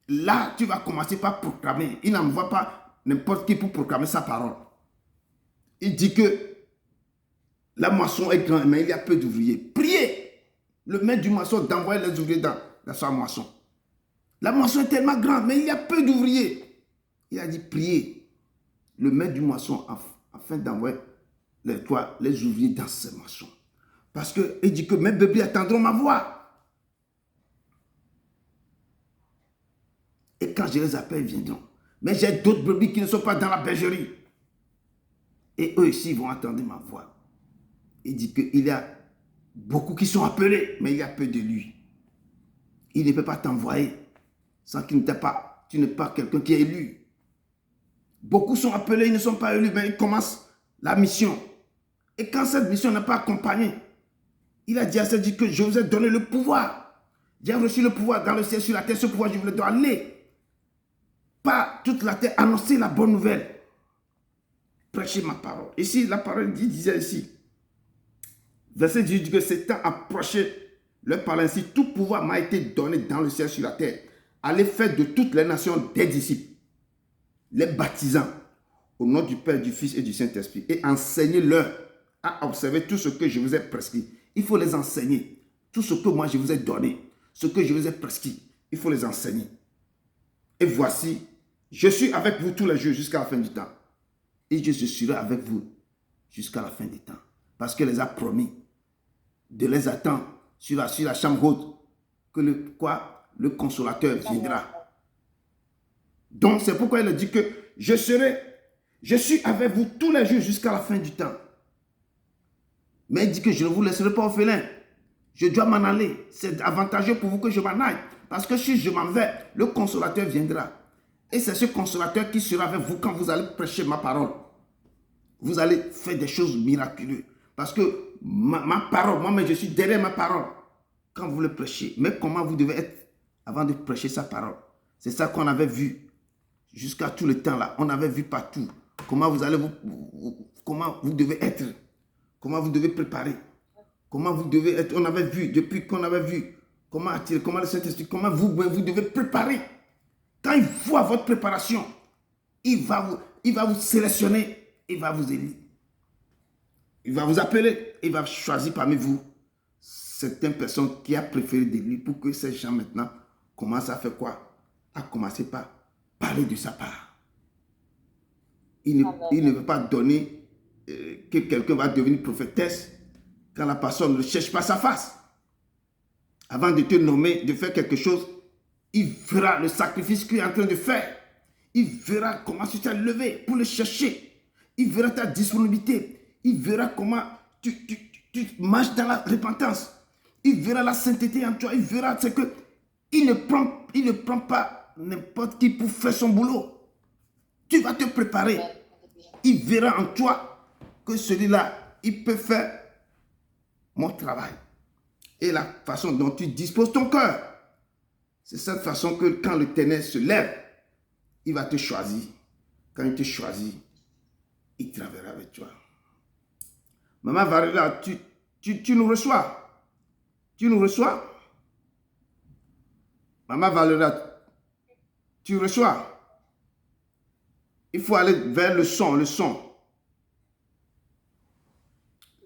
Là, tu vas commencer par proclamer. Il n'envoie pas n'importe qui pour proclamer sa parole. Il dit que la moisson est grande, mais il y a peu d'ouvriers. Priez le maître du moisson d'envoyer les ouvriers dans sa moisson. La moisson est tellement grande, mais il y a peu d'ouvriers. Il a dit priez le maître du moisson afin d'envoyer les ouvriers dans ces moissons. Parce qu'il dit que mes bébés attendront ma voix. Et quand je les appelle, ils viendront. Mais j'ai d'autres brebis qui ne sont pas dans la bergerie. Et eux aussi vont attendre ma voix. Il dit qu'il y a beaucoup qui sont appelés, mais il y a peu de lui. Il ne peut pas t'envoyer sans qu'il ne t'ait pas. Tu n'es pas quelqu'un qui est élu. Beaucoup sont appelés, ils ne sont pas élus, mais ils commencent la mission. Et quand cette mission n'est pas accompagnée, il a dit à dit que je vous ai donné le pouvoir. J'ai reçu le pouvoir dans le ciel, sur la terre. Ce pouvoir, je vous le dois aller. Pas toute la terre, annoncer la bonne nouvelle. Prêcher ma parole. Ici, la parole disait ici. Verset 18 dit que c'est temps approché. Leur parle ainsi, tout pouvoir m'a été donné dans le ciel, sur la terre. Allez faire de toutes les nations des disciples, les baptisant au nom du Père, du Fils et du Saint-Esprit, et enseignez-leur à observer tout ce que je vous ai prescrit. Il faut les enseigner. Tout ce que moi je vous ai donné, ce que je vous ai prescrit, il faut les enseigner. Et voici, je suis avec vous tous les jours jusqu'à la fin du temps. Et je serai avec vous jusqu'à la fin du temps. Parce qu'il les a promis de les attendre sur la chambre haute, que le consolateur viendra. Donc c'est pourquoi il a dit que je suis avec vous tous les jours jusqu'à la fin du temps. Mais il dit que je ne vous laisserai pas orphelin. Je dois m'en aller. C'est avantageux pour vous que je m'en aille. Parce que si je m'en vais, le consolateur viendra. Et c'est ce consolateur qui sera avec vous quand vous allez prêcher ma parole. Vous allez faire des choses miraculeuses. Parce que ma parole, moi-même je suis derrière ma parole. Quand vous le prêchez. Mais comment vous devez être avant de prêcher sa parole? C'est ça qu'on avait vu jusqu'à tout le temps là. On avait vu partout. Comment vous allez comment vous devez être. Comment vous devez préparer. Comment vous devez être. On avait vu, depuis qu'on avait vu, comment attirer, comment le Saint-Esprit, comment vous devez préparer. Quand il voit votre préparation, il va vous sélectionner, il va vous élire. Il va vous appeler, il va choisir parmi vous certaines personnes qui a préféré de lui pour que ces gens maintenant commencent à faire quoi? À commencer par parler de sa part. Il ne veut pas donner que quelqu'un va devenir prophétesse quand la personne ne cherche pas sa face. Avant de te nommer, de faire quelque chose, il verra le sacrifice qu'il est en train de faire. Il verra comment tu t'es levé pour le chercher. Il verra ta disponibilité. Il verra comment tu marches dans la repentance. Il verra la sainteté en toi. Il verra ce que il ne prend pas n'importe qui pour faire son boulot. Tu vas te préparer. Il verra en toi que celui-là, il peut faire mon travail. Et la façon dont tu disposes ton cœur, c'est cette façon que quand le Ténèbre se lève, il va te choisir. Quand il te choisit, il travaillera avec toi. Maman Varela, tu nous reçois. Tu nous reçois? Maman Varela, tu reçois? Il faut aller vers le son.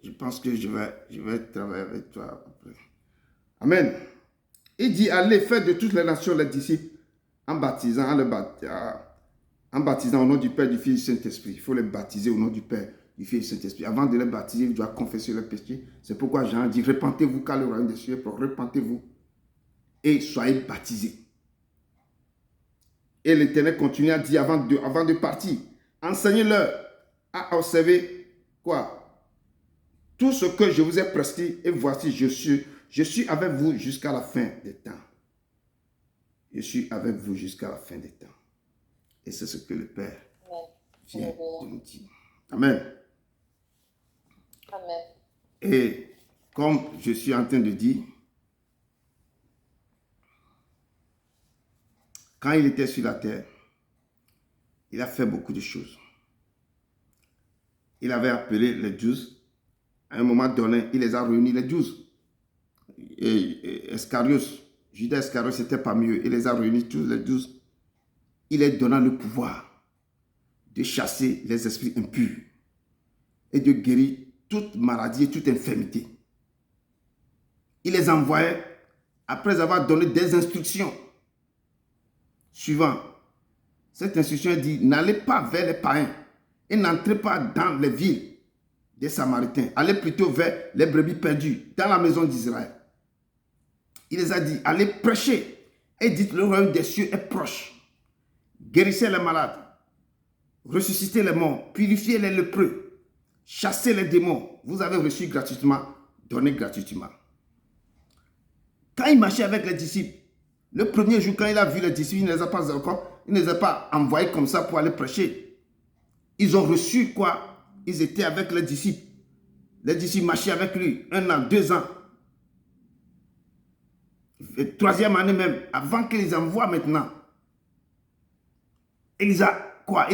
Je pense que je vais travailler avec toi après. Amen. Il dit, allez faire de toutes les nations les disciples en baptisant au nom du Père, du Fils et du Saint-Esprit. Il faut les baptiser au nom du Père, du Fils et du Saint-Esprit. Avant de les baptiser, il doit confesser leurs péchés. C'est pourquoi Jean dit, repentez-vous car le royaume des cieux est proche. Repentez-vous et soyez baptisés. Et l'Éternel continue à dire avant de partir, enseignez-leur à observer quoi? Tout ce que je vous ai prescrit, et voici, je suis avec vous jusqu'à la fin des temps. Je suis avec vous jusqu'à la fin des temps. Et c'est ce que le Père vient de nous dire. Amen. Amen. Et comme je suis en train de dire, quand il était sur la terre, il a fait beaucoup de choses. Il avait appelé les 12. À un moment donné, il les a réunis, les 12. Et Iscariot, Judas Iscariot, c'était parmi eux. Il les a réunis tous les 12. Il leur donna le pouvoir de chasser les esprits impurs et de guérir toute maladie et toute infirmité. Il les envoyait après avoir donné des instructions. Suivant, cette instruction dit, n'allez pas vers les païens et n'entrez pas dans les villes des Samaritains. Allez plutôt vers les brebis perdues dans la maison d'Israël. Il les a dit, allez prêcher et dites le royaume des cieux est proche. Guérissez les malades, ressuscitez les morts, purifiez les lépreux, chassez les démons. Vous avez reçu gratuitement, donnez gratuitement. Quand il marchait avec les disciples, le premier jour, quand il a vu les disciples, il ne les a pas envoyés comme ça pour aller prêcher. Ils ont reçu quoi? Ils étaient avec les disciples. Les disciples marchaient avec lui 1 an, 2 ans. Et 3e année même, avant qu'ils les envoient maintenant. Il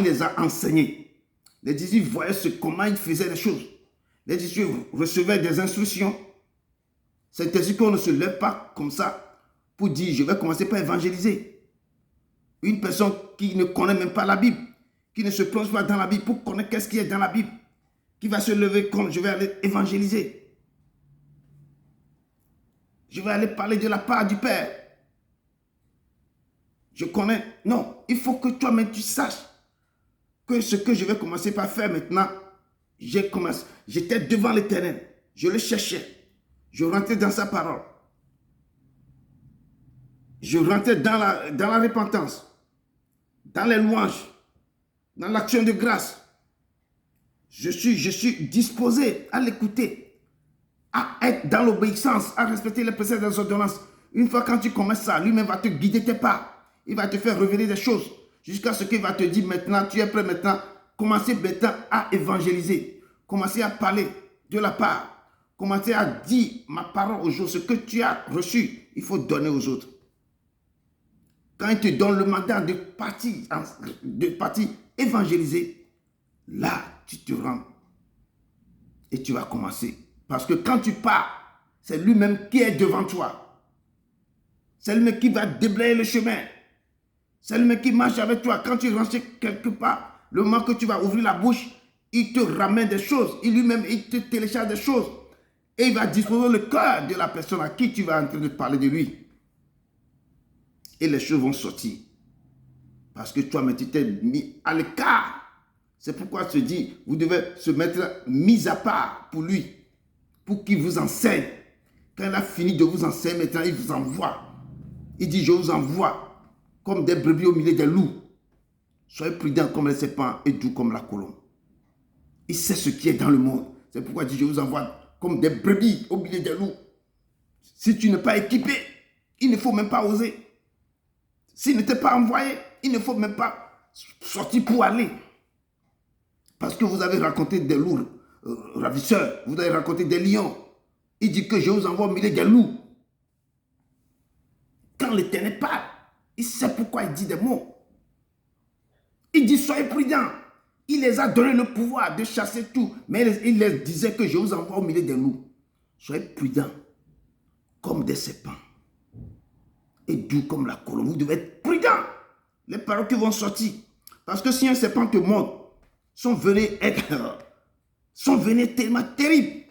les a enseignés. Les disciples voyaient comment ils faisaient les choses. Les disciples recevaient des instructions. C'est ainsi qu'on ne se lève pas comme ça pour dire, je vais commencer par évangéliser. Une personne qui ne connaît même pas la Bible, qui ne se plonge pas dans la Bible pour connaître qu'est-ce qui est dans la Bible, qui va se lever comme je vais aller évangéliser. Je vais aller parler de la part du Père. Je connais. Non, il faut que toi-même tu saches que ce que je vais commencer par faire maintenant, j'étais devant l'Éternel. Je le cherchais. Je rentrais dans sa parole. Je rentrais dans la repentance, dans les louanges, dans l'action de grâce. Je suis disposé à l'écouter, à être dans l'obéissance, à respecter les préceptes et les ordonnances. Une fois quand tu commences ça, lui-même va te guider tes pas. Il va te faire révéler des choses jusqu'à ce qu'il va te dire maintenant, tu es prêt maintenant, commencez maintenant à évangéliser, commencez à parler de la part, commencez à dire ma parole aux autres, ce que tu as reçu, il faut donner aux autres. Quand il te donne le mandat de partir évangéliser, là, tu te rends et tu vas commencer. Parce que quand tu pars, c'est lui-même qui est devant toi. C'est lui-même qui va déblayer le chemin. C'est lui-même qui marche avec toi. Quand tu rentres quelque part, le moment que tu vas ouvrir la bouche, il te ramène des choses. Il te télécharge des choses. Et il va disposer le cœur de la personne à qui tu vas en train de parler de lui. Et les choses vont sortir. Parce que toi-même, tu t'es mis à l'écart. C'est pourquoi je dis, vous devez se mettre mis à part pour lui. Pour qu'il vous enseigne. Quand il a fini de vous enseigner, maintenant, il vous envoie. Il dit, je vous envoie comme des brebis au milieu des loups. Soyez prudents comme les serpents et doux comme la colombe. Il sait ce qui est dans le monde. C'est pourquoi il dit, je vous envoie comme des brebis au milieu des loups. Si tu n'es pas équipé, il ne faut même pas oser. S'il n'était pas envoyé, il ne faut même pas sortir pour aller. Parce que vous avez rencontré des loups ravisseurs, vous avez rencontré des lions. Il dit que je vous envoie au milieu des loups. Quand l'Éternel parle, il sait pourquoi il dit des mots. Il dit soyez prudents. Il les a donné le pouvoir de chasser tout. Mais il les disait que je vous envoie au milieu des loups. Soyez prudents comme des serpents. Et doux comme la colombe. Vous devez être prudents. Les paroles qui vont sortir. Parce que si un serpent te mord, sont venus tellement terribles.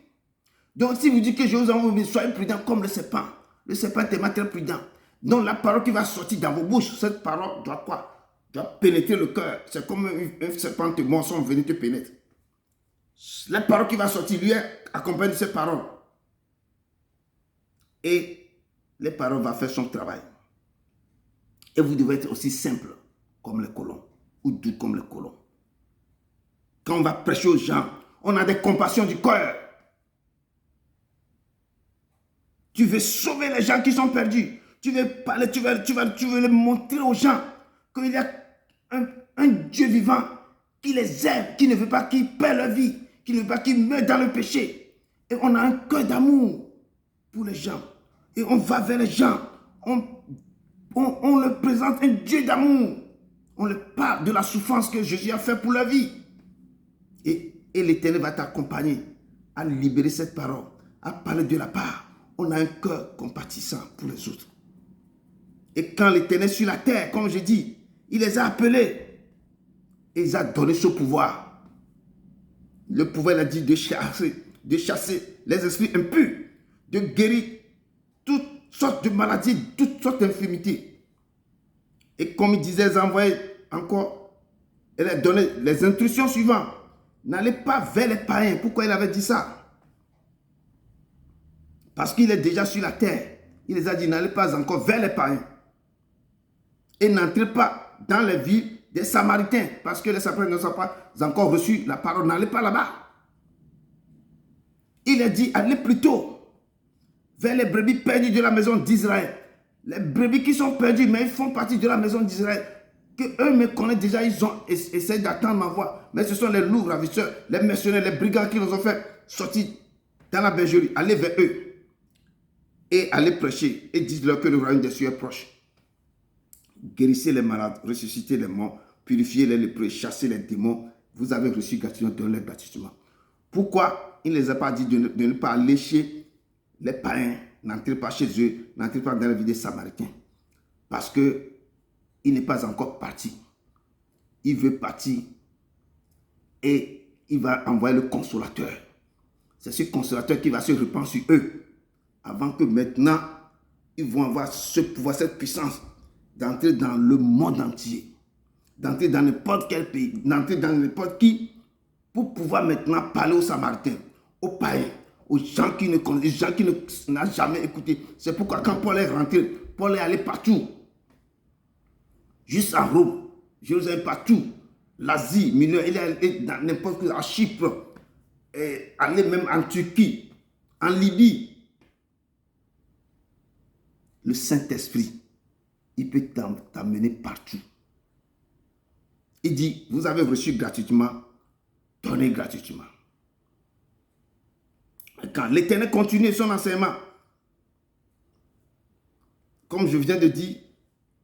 Donc si vous dites que je vous envoie, soyez prudents comme le serpent. Le serpent est tellement très prudent. Donc la parole qui va sortir dans vos bouches, cette parole doit quoi? Doit pénétrer le cœur. C'est comme un serpent te mord, sont venus te pénétrer. La parole qui va sortir, lui, accompagne de cette parole. Et les paroles vont faire son travail. Et vous devez être aussi simple comme les colons, ou doux comme les colons. Quand on va prêcher aux gens, on a des compassions du cœur. Tu veux sauver les gens qui sont perdus. Tu veux parler, tu veux le montrer aux gens qu'il y a un Dieu vivant qui les aime, qui ne veut pas qu'ils perdent leur vie, qui ne veut pas qu'ils meurent dans le péché. Et on a un cœur d'amour pour les gens. Et on va vers les gens. On leur présente un Dieu d'amour. On leur parle de la souffrance que Jésus a fait pour leur vie. Et l'Éternel va t'accompagner à libérer cette parole, à parler de la part. On a un cœur compatissant pour les autres. Et quand l'Éternel sur la terre, comme je dis, il les a appelés. Et il a donné ce pouvoir. Le pouvoir, il a dit de chasser les esprits impurs, de guérir toutes sortes de maladies, toutes sortes d'infirmités. Et comme il disait, il a envoyé encore, il a donné les instructions suivantes. N'allez pas vers les païens. Pourquoi il avait dit ça? Parce qu'il est déjà sur la terre. Il les a dit, n'allez pas encore vers les païens. Et n'entrez pas dans les villes des Samaritains. Parce que les Samaritains n'ont pas encore reçu la parole. N'allez pas là-bas. Il a dit, allez plutôt vers les brebis perdues de la maison d'Israël. Les brebis qui sont perdues, mais ils font partie de la maison d'Israël. Que eux me connaissent déjà, ils ont essayé d'attendre ma voix. Mais ce sont les loups ravisseurs, les mercenaires, les brigands qui nous ont fait sortir dans la bergerie. Allez vers eux et allez prêcher et dites-leur que le royaume des cieux est proche. Guérissez les malades, ressuscitez les morts, purifiez les lépreux, chassez les démons. Vous avez reçu gratuitement, donnez-les gratuitement. Pourquoi il ne les a pas dit de ne pas aller chez les païens, n'entrez pas chez eux, n'entrez pas dans la vie des Samaritains? Parce que il n'est pas encore parti. Il veut partir et il va envoyer le consolateur. C'est ce consolateur qui va se répandre sur eux. Avant que maintenant, ils vont avoir ce pouvoir, cette puissance d'entrer dans le monde entier. D'entrer dans n'importe quel pays, d'entrer dans n'importe qui, pour pouvoir maintenant parler aux Samaritains, aux païens, aux gens qui ne connaissent, aux gens qui n'ont jamais écouté. C'est pourquoi quand Paul est rentré, Paul est allé partout. Juste en Rome, Jérusalem, partout, l'Asie mineure, il est allé dans n'importe où, à Chypre, et allé même en Turquie, en Libye. Le Saint-Esprit, il peut t'amener partout. Il dit, vous avez reçu gratuitement, donnez gratuitement. Et quand l'Éternel continue son enseignement, comme je viens de dire,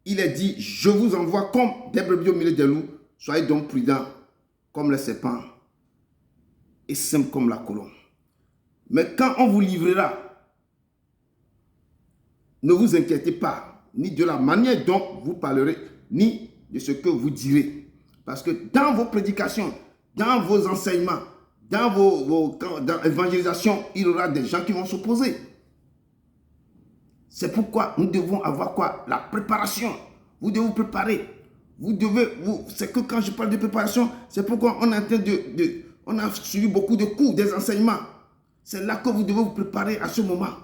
il est dit, je vous envoie comme des brebis au milieu des loups. Soyez donc prudents comme les serpents et simples comme la colombe. Mais quand on vous livrera, ne vous inquiétez pas, ni de la manière dont vous parlerez, ni de ce que vous direz. Parce que dans vos prédications, dans vos enseignements, dans l'évangélisation, il y aura des gens qui vont s'opposer. C'est pourquoi nous devons avoir quoi? La préparation. Vous devez vous préparer. C'est que quand je parle de préparation, c'est pourquoi on est en train on a suivi beaucoup de cours, des enseignements. C'est là que vous devez vous préparer à ce moment.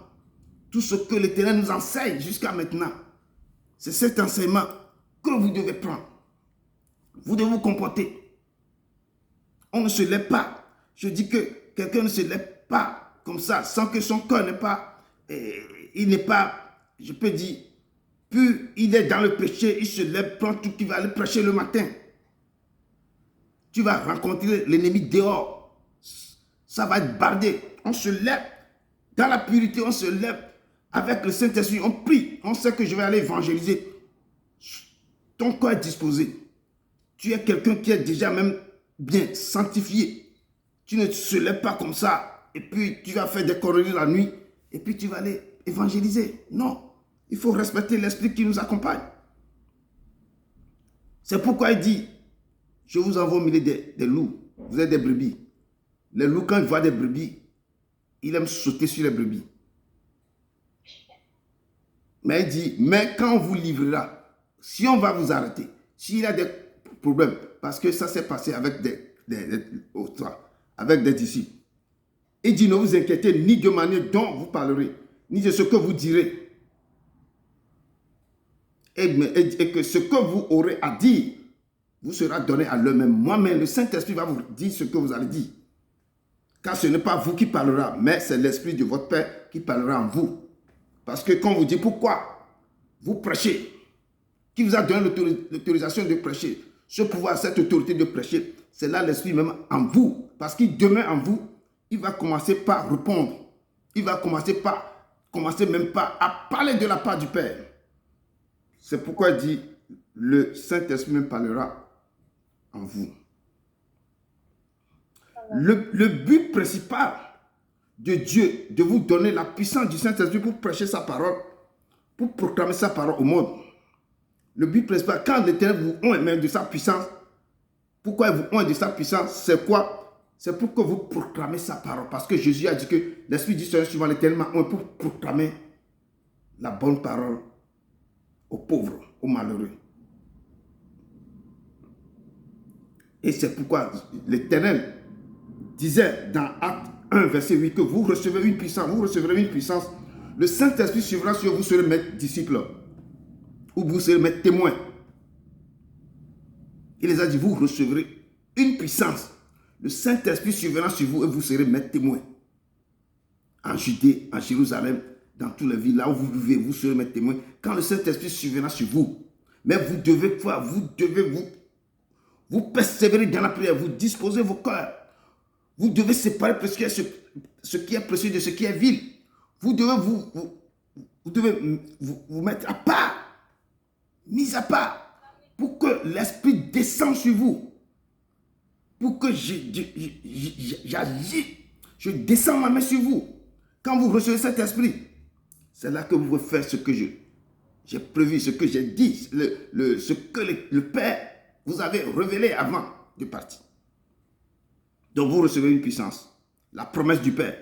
Tout ce que l'Éternel nous enseigne jusqu'à maintenant, c'est cet enseignement que vous devez prendre. Vous devez vous comporter. On ne se lève pas. Je dis que quelqu'un ne se lève pas comme ça, sans que son cœur n'est pas... il n'est pas, je peux dire, puis il est dans le péché, il se lève, prend tout, il va aller prêcher le matin. Tu vas rencontrer l'ennemi dehors. Ça va être bardé. On se lève dans la pureté, on se lève avec le Saint-Esprit, on prie, on sait que je vais aller évangéliser. Ton corps est disposé. Tu es quelqu'un qui est déjà même bien sanctifié. Tu ne se lèves pas comme ça et puis tu vas faire des conneries la nuit et puis tu vas aller évangéliser. Non, il faut respecter l'esprit qui nous accompagne. C'est pourquoi il dit, je vous envoie au milieu des loups. Vous êtes des brebis. Les loups, quand ils voient des brebis, ils aiment sauter sur les brebis. Mais il dit, mais quand on vous livrera, si on va vous arrêter, s'il y a des problèmes, parce que ça s'est passé avec des disciples, il dit, ne vous inquiétez ni de manière dont vous parlerez, ni de ce que vous direz. Et que ce que vous aurez à dire vous sera donné à l'eux-mêmes. Moi-même, le Saint-Esprit va vous dire ce que vous allez dire. Car ce n'est pas vous qui parlera, mais c'est l'Esprit de votre Père qui parlera en vous. Parce que quand vous dites pourquoi vous prêchez, qui vous a donné l'autorisation de prêcher, ce pouvoir, cette autorité de prêcher, c'est là l'Esprit même en vous. Parce qu'il demeure en vous, il va commencer par répondre. Il va commencer même pas à parler de la part du Père. C'est pourquoi il dit, le Saint-Esprit me parlera en vous. Le but principal de Dieu, de vous donner la puissance du Saint-Esprit pour prêcher sa parole, pour proclamer sa parole au monde. Le but principal, quand l'Éternel vous oint même de sa puissance, pourquoi il vous oint de sa puissance, c'est quoi? C'est pour que vous proclamez sa parole. Parce que Jésus a dit que l'Esprit du Seigneur suivant l'Éternel m'a oint pour proclamer la bonne parole aux pauvres, aux malheureux. Et c'est pourquoi l'Éternel disait dans Acte 1, verset 8, que vous recevrez une puissance, le Saint-Esprit suivra sur vous, serez mes disciples, ou vous serez mes témoins. Il les a dit, vous recevrez une puissance, le Saint-Esprit suivra sur vous et vous serez mes témoins. En Judée, en Jérusalem, dans toutes les villes, là où vous vivez, vous serez mes témoins. Quand le Saint-Esprit suivra sur vous, mais vous devez vous persévérer dans la prière, vous disposez vos cœurs. Vous devez séparer ce qui est précieux de ce qui est vil. Vous devez vous mettre à part, mis à part, pour que l'Esprit descende sur vous. Pour que j'agis, je descends ma main sur vous. Quand vous recevez cet Esprit, c'est là que vous pouvez faire ce que j'ai prévu, ce que j'ai dit, ce que le Père vous avait révélé avant de partir. Donc vous recevez une puissance, la promesse du Père.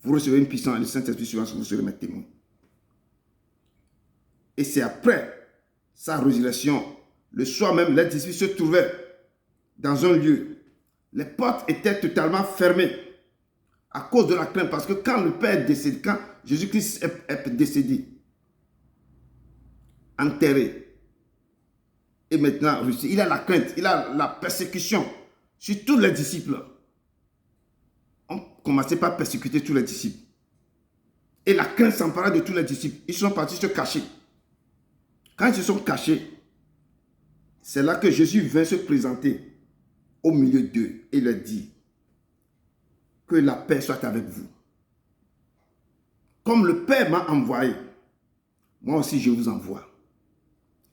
Vous recevez une puissance et le Saint-Esprit suivant, vous serez mes témoins. Et c'est après sa résurrection, le soir même, les disciples se trouvaient dans un lieu. Les portes étaient totalement fermées à cause de la crainte. Parce que quand le Père est décédé, quand Jésus-Christ est décédé, enterré, et maintenant, il a la crainte, il a la persécution sur tous les disciples. On commençait par persécuter tous les disciples. Et la crainte s'empara de tous les disciples. Ils sont partis se cacher. Quand ils se sont cachés, c'est là que Jésus vint se présenter au milieu d'eux et leur dit que la paix soit avec vous. Comme le Père m'a envoyé, moi aussi je vous envoie.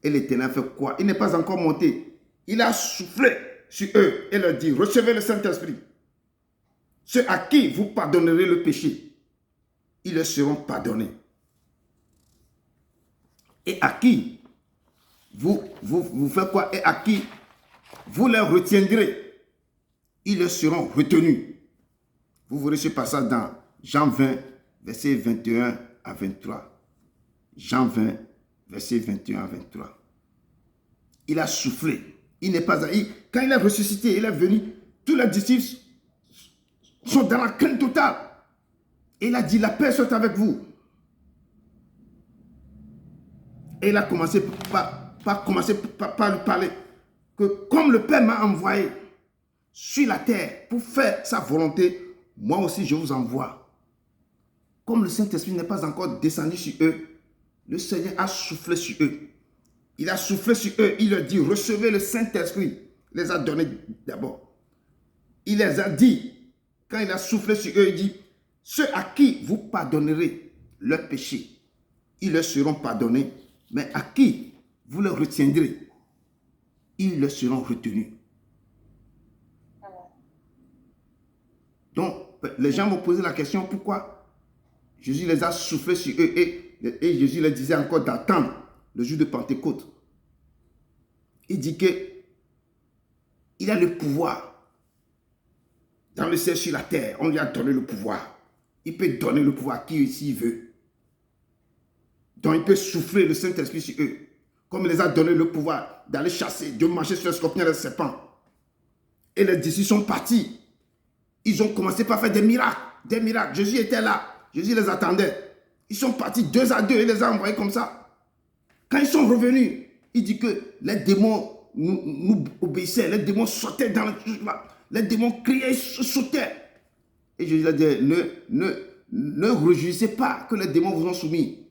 Et l'Éternel fait quoi? Il n'est pas encore monté. Il a soufflé sur eux et leur dit, recevez le Saint-Esprit. Ceux à qui vous pardonnerez le péché, ils leur seront pardonnés. Et à qui vous faites quoi? Et à qui vous les retiendrez, ils leur seront retenus. Vous verrez ce passage dans Jean 20, versets 21 à 23. Jean 20, versets 21 à 23. Il a soufflé. Il n'est pas... Quand il est ressuscité, il est venu, tous les disciples sont dans la crainte totale. Et il a dit, la paix soit avec vous. Et il a commencé par lui parler que comme le Père m'a envoyé sur la terre pour faire sa volonté, moi aussi je vous envoie. Comme le Saint-Esprit n'est pas encore descendu sur eux, le Seigneur a soufflé sur eux. Il a soufflé sur eux, il leur dit, recevez le Saint-Esprit. Il les a donnés d'abord. Il les a dit, quand il a soufflé sur eux, il dit, ceux à qui vous pardonnerez leurs péchés, ils leur seront pardonnés. Mais à qui vous les retiendrez, ils leur seront retenus. Donc, les gens vont poser la question, pourquoi Jésus les a soufflés sur eux et Jésus leur disait encore d'attendre le jour de Pentecôte. Il dit que il a le pouvoir dans le ciel sur la terre. On lui a donné le pouvoir. Il peut donner le pouvoir à qui s'il veut. Donc il peut souffler le Saint-Esprit sur eux. Comme il les a donné le pouvoir d'aller chasser, de marcher sur les scorpions et les serpents. Et les disciples sont partis. Ils ont commencé par faire des miracles. Des miracles. Jésus était là. Jésus les attendait. Ils sont partis 2 à 2. Il les a envoyés comme ça. Quand ils sont revenus, il dit que les démons nous obéissaient. Les démons sautaient dans le... Les démons criaient, sautaient. Et Jésus a dit, ne réjouissez pas que les démons vous ont soumis.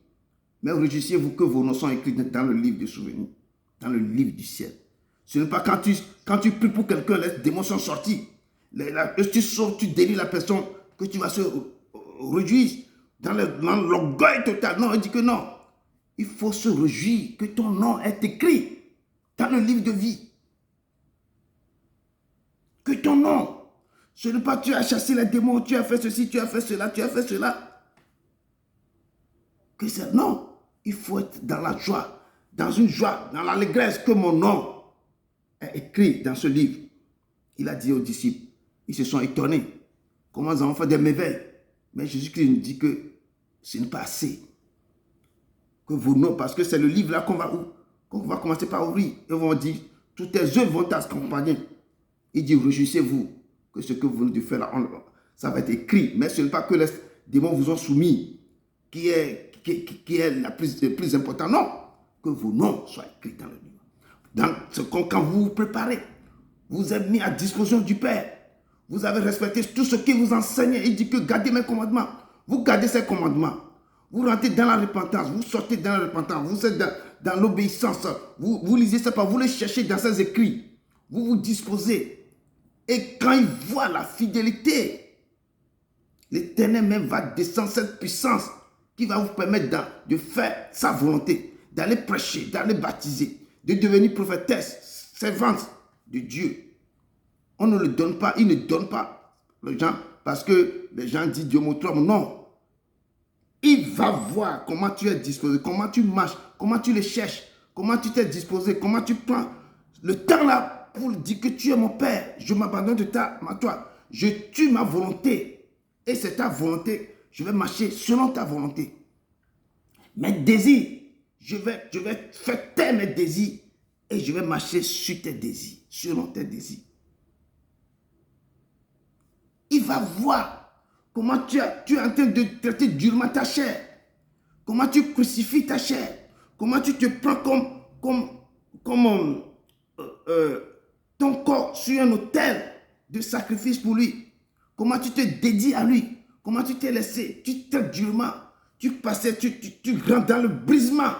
Mais réjouissez-vous que vos noms sont écrits dans le livre des souvenirs, dans le livre du ciel. Ce n'est pas quand tu pries pour quelqu'un, les démons sont sortis. Tu sors, tu délies la personne, que tu vas se réjouir dans l'orgueil total. Non, il dit que non. Il faut se réjouir que ton nom est écrit dans le livre de vie. Que ton nom, ce n'est pas tu as chassé les démons, tu as fait ceci, tu as fait cela, tu as fait cela. Que c'est non. Il faut être dans la joie, dans une joie, dans l'allégresse que mon nom est écrit dans ce livre. Il a dit aux disciples, ils se sont étonnés. Comment ils ont fait des merveilles. Mais Jésus-Christ nous dit que ce n'est pas assez. Que vos noms, parce que c'est le livre là qu'on va commencer par ouvrir. Et on va dire, toutes tes œuvres vont t'accompagner. Il dit, réjouissez-vous que ce que vous venez de faire là, ça va être écrit. Mais ce n'est pas que les démons vous ont soumis qui est le plus important. Non, que vos noms soient écrits dans le livre. Quand vous vous préparez, vous êtes mis à disposition du Père. Vous avez respecté tout ce qu'il vous enseigne. Il dit que gardez mes commandements. Vous gardez ces commandements. Vous rentrez dans la repentance. Vous sortez dans la repentance. Vous êtes dans l'obéissance. Vous lisez ça, vous les cherchez dans ces écrits. Vous vous disposez. Et quand il voit la fidélité, l'Éternel même va descendre cette puissance qui va vous permettre de faire sa volonté, d'aller prêcher, d'aller baptiser, de devenir prophétesse, servante de Dieu. On ne le donne pas, il ne donne pas les gens parce que les gens disent Dieu me trompe. Non. Il va voir comment tu es disposé, comment tu marches, comment tu les cherches, comment tu t'es disposé, comment tu prends le temps là pour dire que tu es mon Père. Je m'abandonne de toi. Je tue ma volonté. Et c'est ta volonté. Je vais marcher selon ta volonté. Mes désirs, je vais faire taire mes désirs et je vais marcher sur tes désirs, selon tes désirs. Il va voir comment tu es en train de traiter durement ta chair. Comment tu crucifies ta chair. Comment tu te prends comme ton corps sur un autel de sacrifice pour lui. Comment tu te dédies à lui. Comment tu t'es laissé. Tu traites durement. Tu passais, tu rentres dans le brisement.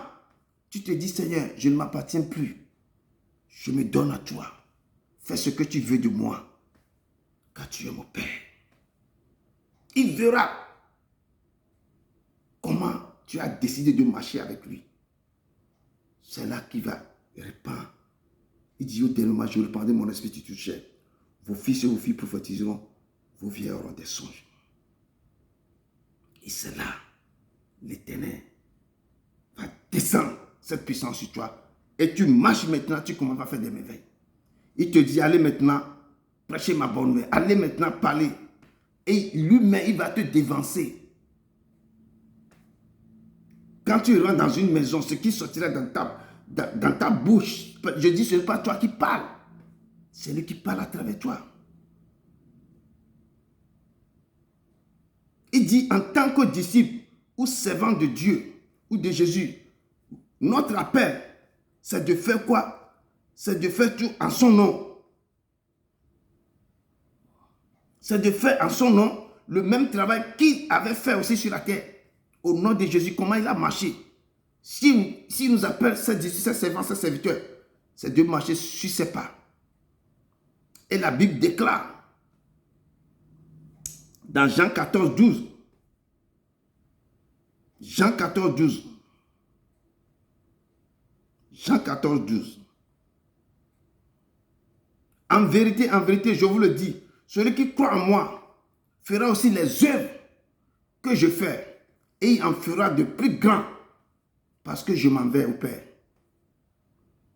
Tu te dis, Seigneur, je ne m'appartiens plus. Je me donne à toi. Fais ce que tu veux de moi. Car tu es mon Père. Il verra comment tu as décidé de marcher avec lui. C'est là qu'il va répandre. Il dit au dernier moment, je répandrai mon esprit sur toute chair. Vos fils et vos filles prophétiseront, vos vieillards auront des songes. Et c'est là, l'Éternel va descendre cette puissance sur toi. Et tu marches maintenant, tu commences à faire des merveilles. Il te dit, allez maintenant prêcher ma bonne nouvelle. Allez maintenant parler. Et lui-même, il va te dévancer. Quand tu rentres dans une maison, ce qui sortira dans ta bouche, je dis, ce n'est pas toi qui parles. C'est lui qui parle à travers toi. Il dit, en tant que disciple ou servant de Dieu ou de Jésus, notre appel, c'est de faire quoi? C'est de faire tout en son nom. C'est de faire en son nom le même travail qu'il avait fait aussi sur la terre. Au nom de Jésus, comment il a marché. Si nous appelle ses servants, ses serviteurs, c'est de marcher sur ses pas. Et la Bible déclare dans Jean 14, 12. Jean 14, 12. Jean 14, 12. En vérité, je vous le dis, celui qui croit en moi fera aussi les œuvres que je fais et il en fera de plus grands parce que je m'en vais au Père.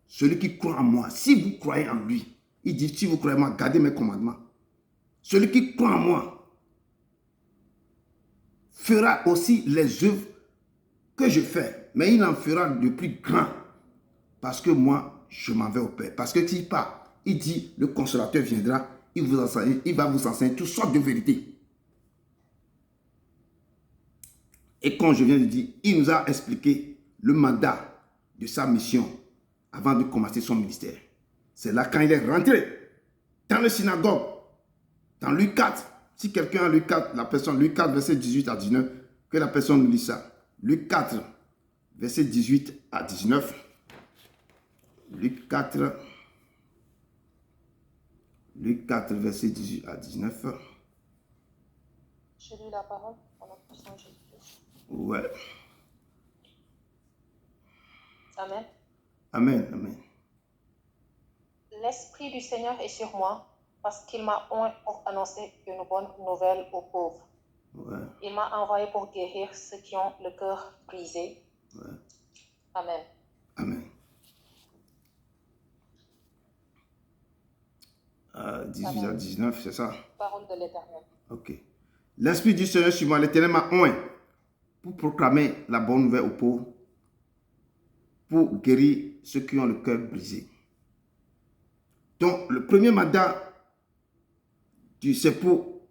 Celui qui croit en moi, si vous croyez en lui, il dit, si vous croyez en moi, gardez mes commandements. Celui qui croit en moi fera aussi les œuvres que je fais, mais il en fera de plus grands parce que moi, je m'en vais au Père. Parce que s'il part, il dit, le consolateur viendra, il va vous enseigner toutes sortes de vérités. Et comme je viens de dire, il nous a expliqué le mandat de sa mission avant de commencer son ministère. C'est là quand il est rentré dans la synagogue, dans Luc 4. Si quelqu'un a Luc 4, la personne, Luc 4, verset 18 à 19, que la personne lit ça. Luc 4, versets 18 à 19. Luc 4, versets 18 à 19. Je lis la parole pour notre puissant Jésus-Christ. Ouais. Amen. Amen, amen. L'Esprit du Seigneur est sur moi parce qu'il m'a oint pour annoncer une bonne nouvelle aux pauvres. Ouais, Il m'a envoyé pour guérir ceux qui ont le cœur brisé. ouais. Amen. Amen. 18 à 19, c'est ça? Parole de l'Éternel. Ok. L'Esprit du Seigneur sur moi, l'Éternel m'a oint pour proclamer la bonne nouvelle aux pauvres, pour guérir ceux qui ont le cœur brisé. Donc, le premier mandat, c'est pour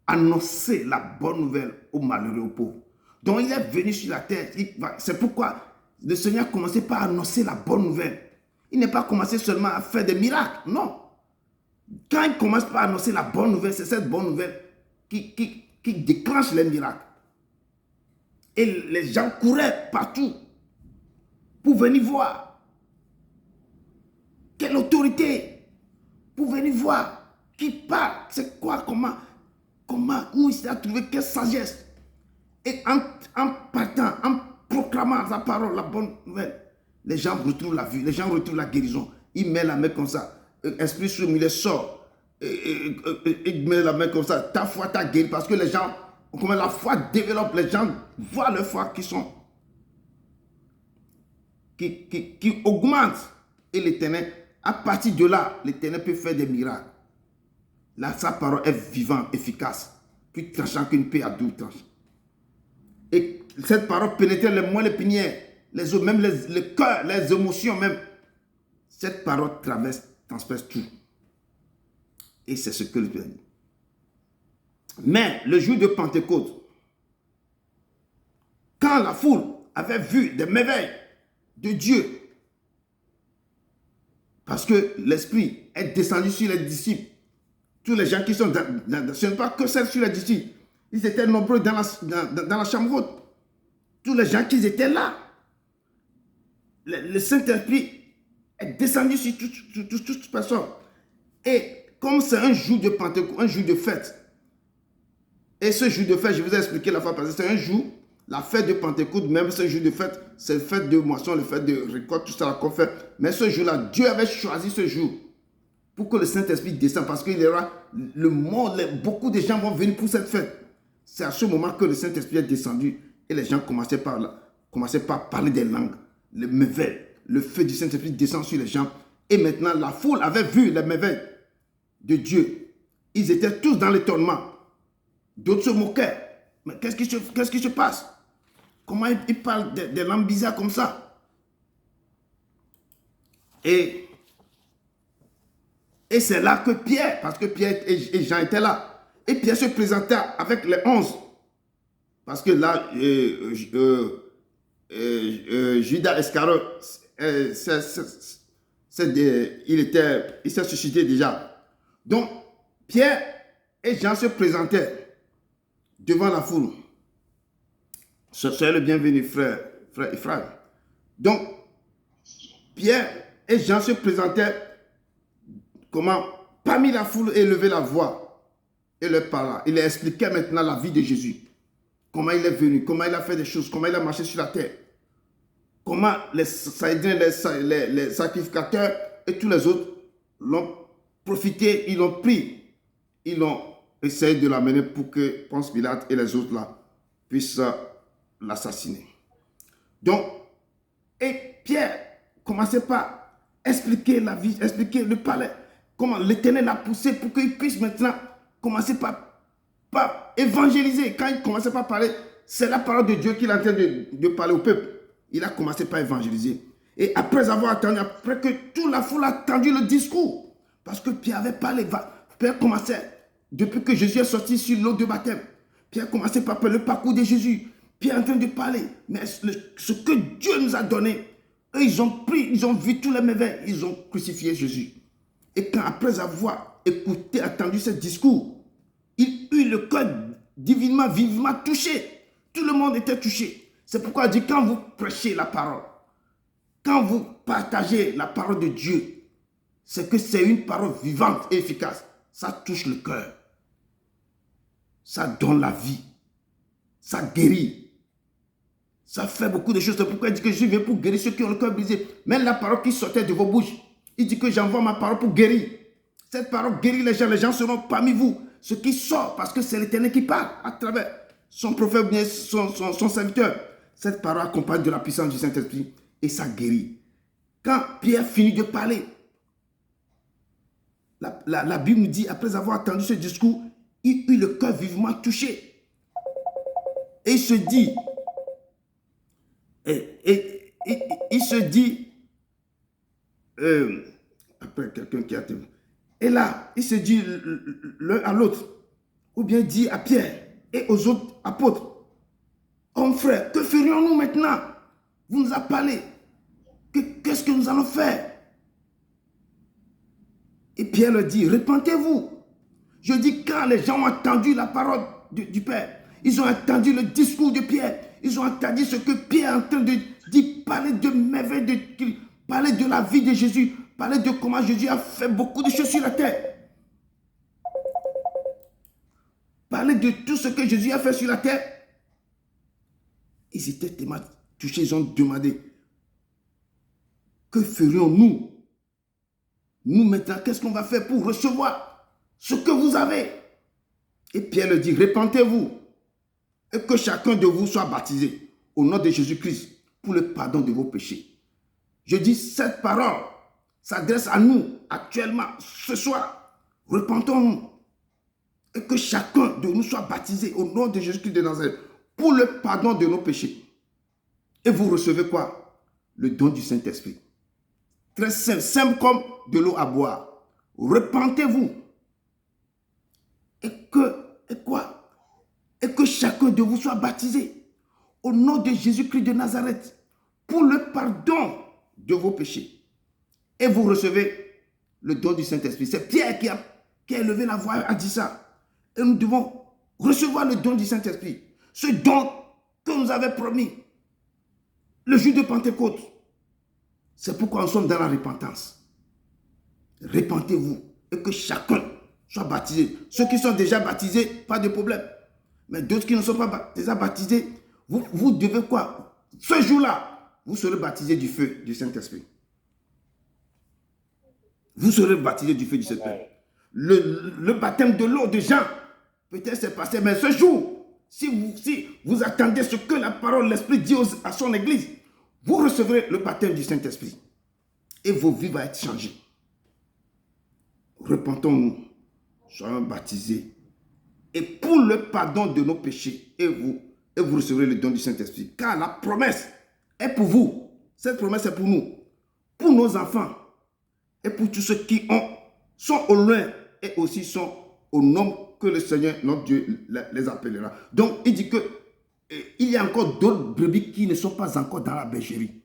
annoncer la bonne nouvelle aux malheureux, aux pauvres. Donc, il est venu sur la terre. C'est pourquoi le Seigneur a commencé par annoncer la bonne nouvelle. Il n'est pas commencé seulement à faire des miracles. Non. Quand il commence par annoncer la bonne nouvelle, c'est cette bonne nouvelle qui déclenche les miracles. Et les gens couraient partout pour venir voir. Quelle autorité? Pour venir voir qui parle, c'est quoi, comment, où il s'est trouvé, quelle sagesse. Et en partant, en proclamant sa parole, la bonne nouvelle, les gens retrouvent la vie, les gens retrouvent la guérison. Il met la main comme ça, esprit sur lui, il sort, il met la main comme ça, ta foi t'a guéri, parce que les gens, comment la foi développe, les gens voient leur foi qui augmente. Et l'Éternel, à partir de là, l'Éternel peut faire des miracles. Là, sa parole est vivante, efficace, plus tranchant qu'une paix à double tranche. Et cette parole pénétrait les moelles épinières, les os, même les cœurs, les émotions même. Cette parole transperce tout. Et c'est ce que le Père dit. Mais le jour de Pentecôte, quand la foule avait vu des merveilles de Dieu, parce que l'Esprit est descendu sur les disciples, tous les gens qui sont ce n'est pas que celle sur les disciples, ils étaient nombreux dans la chambre haute. Tous les gens qui étaient là, le Saint-Esprit est descendu sur toutes les personnes. Et comme c'est un jour de Pentecôte, un jour de fête, et ce jour de fête, je vous ai expliqué la fois passée, c'est un jour, la fête de Pentecôte, même ce jour de fête, c'est la fête de moisson, la fête de récolte, tout ça qu'on fait. Mais ce jour-là, Dieu avait choisi ce jour pour que le Saint-Esprit descende, parce qu'il y aura le monde, beaucoup de gens vont venir pour cette fête. C'est à ce moment que le Saint-Esprit est descendu et les gens commençaient par parler des langues, les merveilles. Le feu du Saint-Esprit descend sur les gens. Et maintenant, la foule avait vu les merveilles de Dieu. Ils étaient tous dans l'étonnement. D'autres se moquaient. Mais qu'est-ce qui se passe? Comment ils parlent des langues bizarres comme ça? Et c'est là que Pierre, parce que Pierre et Jean étaient là, et Pierre se présenta avec les 11. Parce que là, Judas Iscariote, il s'est suscité déjà. Donc, Pierre et Jean se présentaient devant la foule. Soyez le bienvenu, frère Ephraim. Donc, Pierre et Jean se présentaient comment, parmi la foule, élever la voix et leur parler. Il leur expliquait maintenant la vie de Jésus. Comment il est venu, comment il a fait des choses, comment il a marché sur la terre. Comment les sacrificateurs et tous les autres l'ont profité, ils l'ont pris. Ils l'ont essayé de l'amener pour que Ponce Pilate et les autres là puissent l'assassiner. Donc, et Pierre commençait par expliquer la vie, expliquer le palais, comment l'Éternel l'a poussé pour qu'il puisse maintenant commencer par évangéliser. Quand il commençait par parler, c'est la parole de Dieu qu'il est en train de parler au peuple. Il a commencé par évangéliser. Et après avoir attendu, après que toute la foule a attendu le discours, parce que Pierre avait parlé, Pierre commençait, depuis que Jésus est sorti sur l'eau de baptême, Pierre commençait par parler le parcours de Jésus. Pierre est en train de parler, mais ce que Dieu nous a donné, eux, ils ont vu tous les merveilles, ils ont crucifié Jésus. Et quand, après avoir écouté, attendu ce discours, il eut le cœur divinement, vivement touché. Tout le monde était touché. C'est pourquoi je dis, quand vous prêchez la parole, quand vous partagez la parole de Dieu, c'est que c'est une parole vivante et efficace. Ça touche le cœur. Ça donne la vie. Ça guérit. Ça fait beaucoup de choses. C'est pourquoi il dit que je viens pour guérir ceux qui ont le cœur brisé. Même la parole qui sortait de vos bouches, il dit que j'envoie ma parole pour guérir. Cette parole guérit les gens. Les gens seront parmi vous. Ce qui sort, parce que c'est l'Éternel qui parle à travers son prophète, son serviteur. Cette parole accompagne de la puissance du Saint-Esprit et ça guérit. Quand Pierre finit de parler, la Bible nous dit, après avoir entendu ce discours, il eut le cœur vivement touché. Et il se dit, il se dit, après quelqu'un qui a témoigné, et là, il se dit l'un à l'autre, ou bien dit à Pierre et aux autres apôtres, hommes frères, que ferions-nous maintenant? Vous nous avez parlé. Qu'est-ce que nous allons faire? Et Pierre leur dit, repentez-vous. Je dis, quand les gens ont entendu la parole du Père, ils ont entendu le discours de Pierre, ils ont entendu ce que Pierre est en train de dire, parler de merveilles, parler de la vie de Jésus, parler de comment Jésus a fait beaucoup de choses sur la terre. Parler de tout ce que Jésus a fait sur la terre. Ils étaient tellement touchés, ils ont demandé, que ferions-nous? Nous maintenant, qu'est-ce qu'on va faire pour recevoir ce que vous avez? Et Pierre leur dit, repentez-vous et que chacun de vous soit baptisé au nom de Jésus-Christ pour le pardon de vos péchés. Je dis, cette parole s'adresse à nous actuellement, ce soir. Repentons-nous et que chacun de nous soit baptisé au nom de Jésus-Christ de Nazareth pour le pardon de nos péchés. Et vous recevez quoi? Le don du Saint-Esprit. Très simple, simple comme de l'eau à boire. Repentez-vous. Et quoi? Et que chacun de vous soit baptisé au nom de Jésus-Christ de Nazareth pour le pardon de vos péchés. Et vous recevez le don du Saint-Esprit. C'est Pierre qui a élevé la voix, a dit ça. Et nous devons recevoir le don du Saint-Esprit. Ce don que nous avait promis le jour de Pentecôte. C'est pourquoi nous sommes dans la repentance. Repentez-vous et que chacun soit baptisé. Ceux qui sont déjà baptisés, pas de problème. Mais d'autres qui ne sont pas déjà baptisés, vous devez quoi? Ce jour-là, vous serez baptisés du feu du Saint-Esprit. Vous serez baptisés du feu du Saint-Esprit. Le baptême de l'eau de Jean, peut-être c'est passé, mais ce jour, si vous attendez ce que la parole, l'Esprit dit à son Église, vous recevrez le baptême du Saint-Esprit et vos vies vont être changées. Repentons-nous, soyons baptisés et pour le pardon de nos péchés et vous recevrez le don du Saint-Esprit. Car la promesse est pour vous. Cette promesse est pour nous, pour nos enfants et pour tous ceux qui sont au loin et aussi sont au nombre que le Seigneur, notre Dieu, les appellera. Donc, il dit que il y a encore d'autres brebis qui ne sont pas encore dans la bergerie.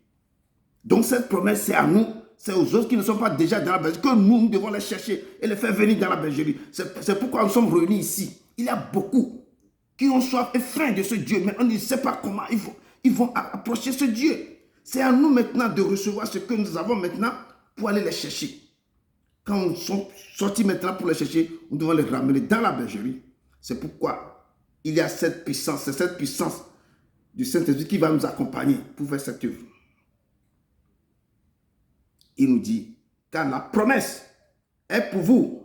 Donc cette promesse, c'est à nous, c'est aux autres qui ne sont pas déjà dans la bergerie, que nous devons les chercher et les faire venir dans la bergerie. C'est pourquoi nous sommes réunis ici. Il y a beaucoup qui ont soif et faim de ce Dieu, mais on ne sait pas comment ils vont approcher ce Dieu. C'est à nous maintenant de recevoir ce que nous avons maintenant pour aller les chercher. Quand nous sommes sortis maintenant pour les chercher, nous devons les ramener dans la bergerie. C'est pourquoi il y a cette puissance, c'est cette puissance du Saint-Esprit qui va nous accompagner pour faire cette œuvre. Il nous dit, car la promesse est pour vous,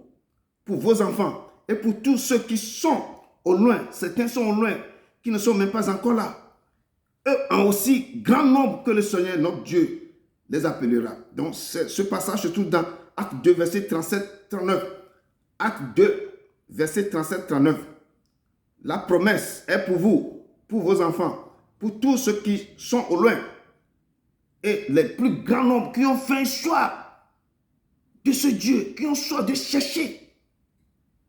pour vos enfants et pour tous ceux qui sont au loin. Certains sont au loin, qui ne sont même pas encore là. Eux ont aussi grand nombre que le Seigneur, notre Dieu, les appellera. Donc ce passage se trouve dans Acte 2, verset 37-39. Acte 2, verset 37-39. La promesse est pour vous, pour vos enfants, pour tous ceux qui sont au loin. Et les plus grands nombres qui ont fait un choix de ce Dieu, qui ont choix de chercher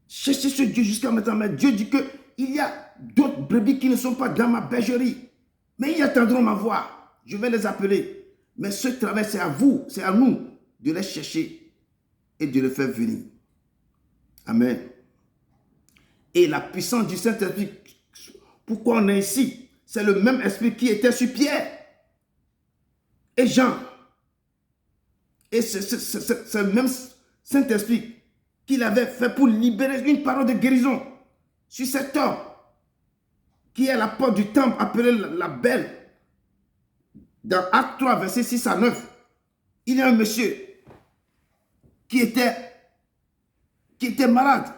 ce Dieu jusqu'à maintenant. Mais Dieu dit qu'il y a d'autres brebis qui ne sont pas dans ma bergerie. Mais ils attendront ma voix. Je vais les appeler. Mais ce travail, c'est à vous, c'est à nous de les chercher et de les faire venir. Amen. Et la puissance du Saint-Esprit, pourquoi on est ici? c'est le même esprit qui était sur Pierre et Jean. Et c'est le même Saint-Esprit qu'il avait fait pour libérer une parole de guérison sur cet homme qui est à la porte du temple appelé la Belle. Dans Acte 3, verset 6 à 9, il y a un monsieur qui était malade,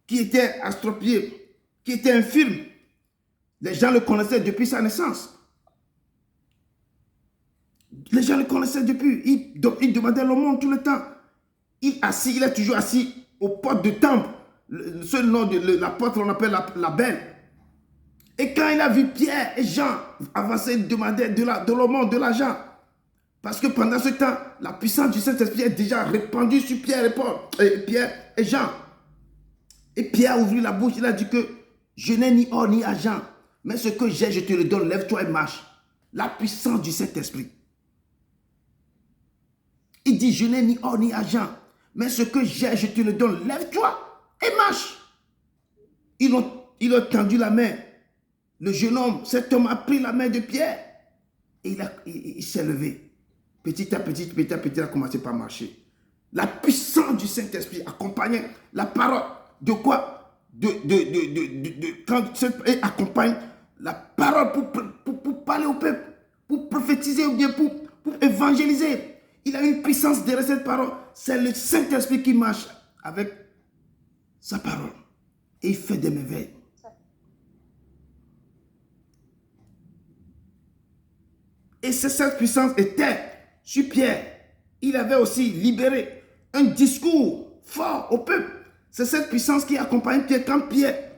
qui était astropié, qui était infirme. Les gens le connaissaient depuis sa naissance. Les gens le connaissaient depuis. Il demandait l'aumône tout le temps. Il est toujours assis aux portes du temple. Ce nom de la porte, on appelle la Belle. Et quand il a vu Pierre et Jean avancer, il demandait de l'aumône, de l'argent. Parce que pendant ce temps, la puissance du Saint-Esprit est déjà répandue sur Pierre et Jean. Et Pierre a ouvert la bouche, il a dit que je n'ai ni or ni argent, mais ce que j'ai, je te le donne, lève-toi et marche. La puissance du Saint-Esprit. Il dit, je n'ai ni or ni argent, mais ce que j'ai, je te le donne, lève-toi et marche. Ils ont tendu la main. Le jeune homme, cet homme a pris la main de Pierre et il s'est levé. Petit à petit, il a commencé par marcher. La puissance du Saint-Esprit accompagnait la parole. De quoi? Quand il accompagne la parole pour parler au peuple, pour prophétiser ou bien pour évangéliser. Il a une puissance derrière cette parole. C'est le Saint-Esprit qui marche avec sa parole. Et il fait des merveilles. Et cette puissance était sur Pierre. Il avait aussi libéré un discours fort au peuple. C'est cette puissance qui accompagne Pierre. Quand Pierre,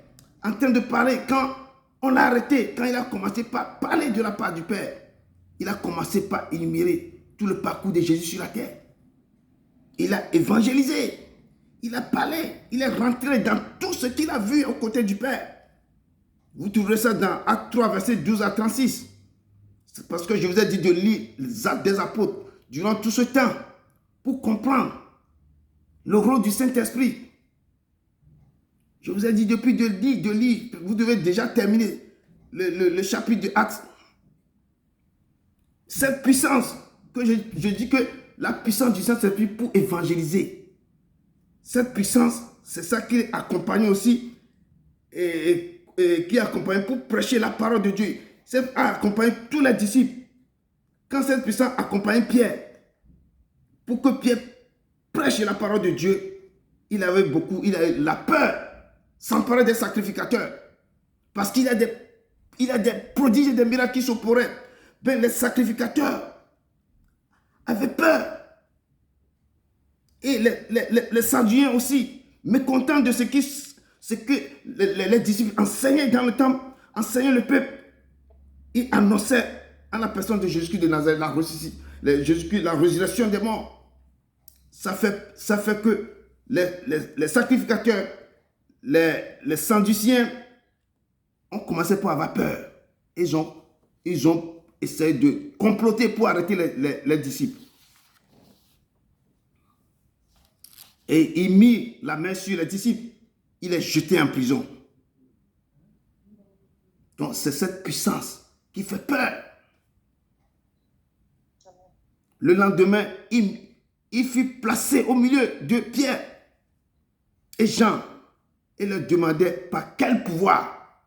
en train de parler, quand on l'a arrêté, quand il a commencé par parler de la part du Père, il a commencé par énumérer tout le parcours de Jésus sur la terre. Il a évangélisé. Il a parlé. Il est rentré dans tout ce qu'il a vu aux côtés du Père. Vous trouverez ça dans Acte 3, verset 12 à 36. C'est parce que je vous ai dit de lire les actes des apôtres durant tout ce temps pour comprendre le rôle du Saint-Esprit. Je vous ai dit depuis de lire, vous devez déjà terminer le chapitre de Actes. Cette puissance, que je dis que la puissance du Saint-Esprit pour évangéliser. Cette puissance, c'est ça qui accompagne aussi, et qui accompagne pour prêcher la parole de Dieu. C'est accompagner tous les disciples. Quand cette puissance accompagne Pierre, pour que Pierre prêche la parole de Dieu, il avait la peur, sans parler des sacrificateurs. Parce qu'il a des prodiges et des miracles qui s'opposaient. Ben, les sacrificateurs avaient peur. Et les Sadducéens aussi, mécontents de ce que les disciples enseignaient dans le temple, enseignaient le peuple. Il annonçait en la personne de Jésus-Christ de Nazareth la résurrection des morts. Ça fait que les sacrificateurs, les Sadducéens ont commencé par avoir peur. Ils ont essayé de comploter pour arrêter les disciples. Et il mit la main sur les disciples. Il est jeté en prison. Donc c'est cette puissance qui fait peur. Le lendemain, il fut placé au milieu de Pierre et Jean et leur demandait par quel pouvoir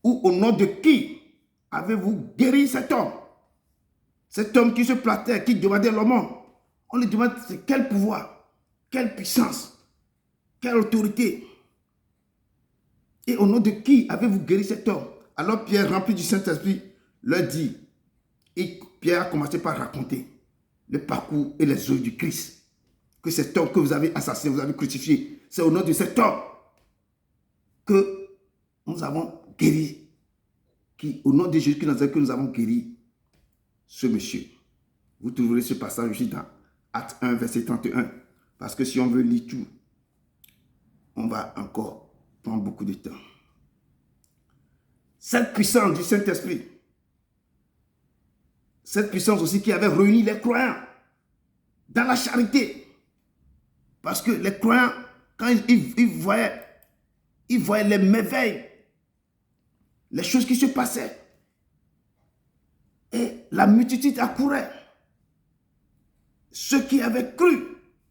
ou au nom de qui avez-vous guéri cet homme? Cet homme qui se platait, qui demandait l'aumône. On lui demande c'est quel pouvoir, quelle puissance, quelle autorité. Et au nom de qui avez-vous guéri cet homme? Alors Pierre, rempli du Saint-Esprit, leur dit, et Pierre a commencé par raconter le parcours et les œuvres du Christ. Que cet homme que vous avez assassiné, vous avez crucifié, c'est au nom de cet homme que nous avons guéri, au nom de Jésus que nous avons guéri ce monsieur. Vous trouverez ce passage aussi dans Acte 1, verset 31. Parce que si on veut lire tout, on va encore prendre beaucoup de temps. Cette puissance du Saint-Esprit, cette puissance aussi qui avait réuni les croyants dans la charité. Parce que les croyants, quand ils voyaient les merveilles, les choses qui se passaient. Et la multitude accourait. Ceux qui avaient cru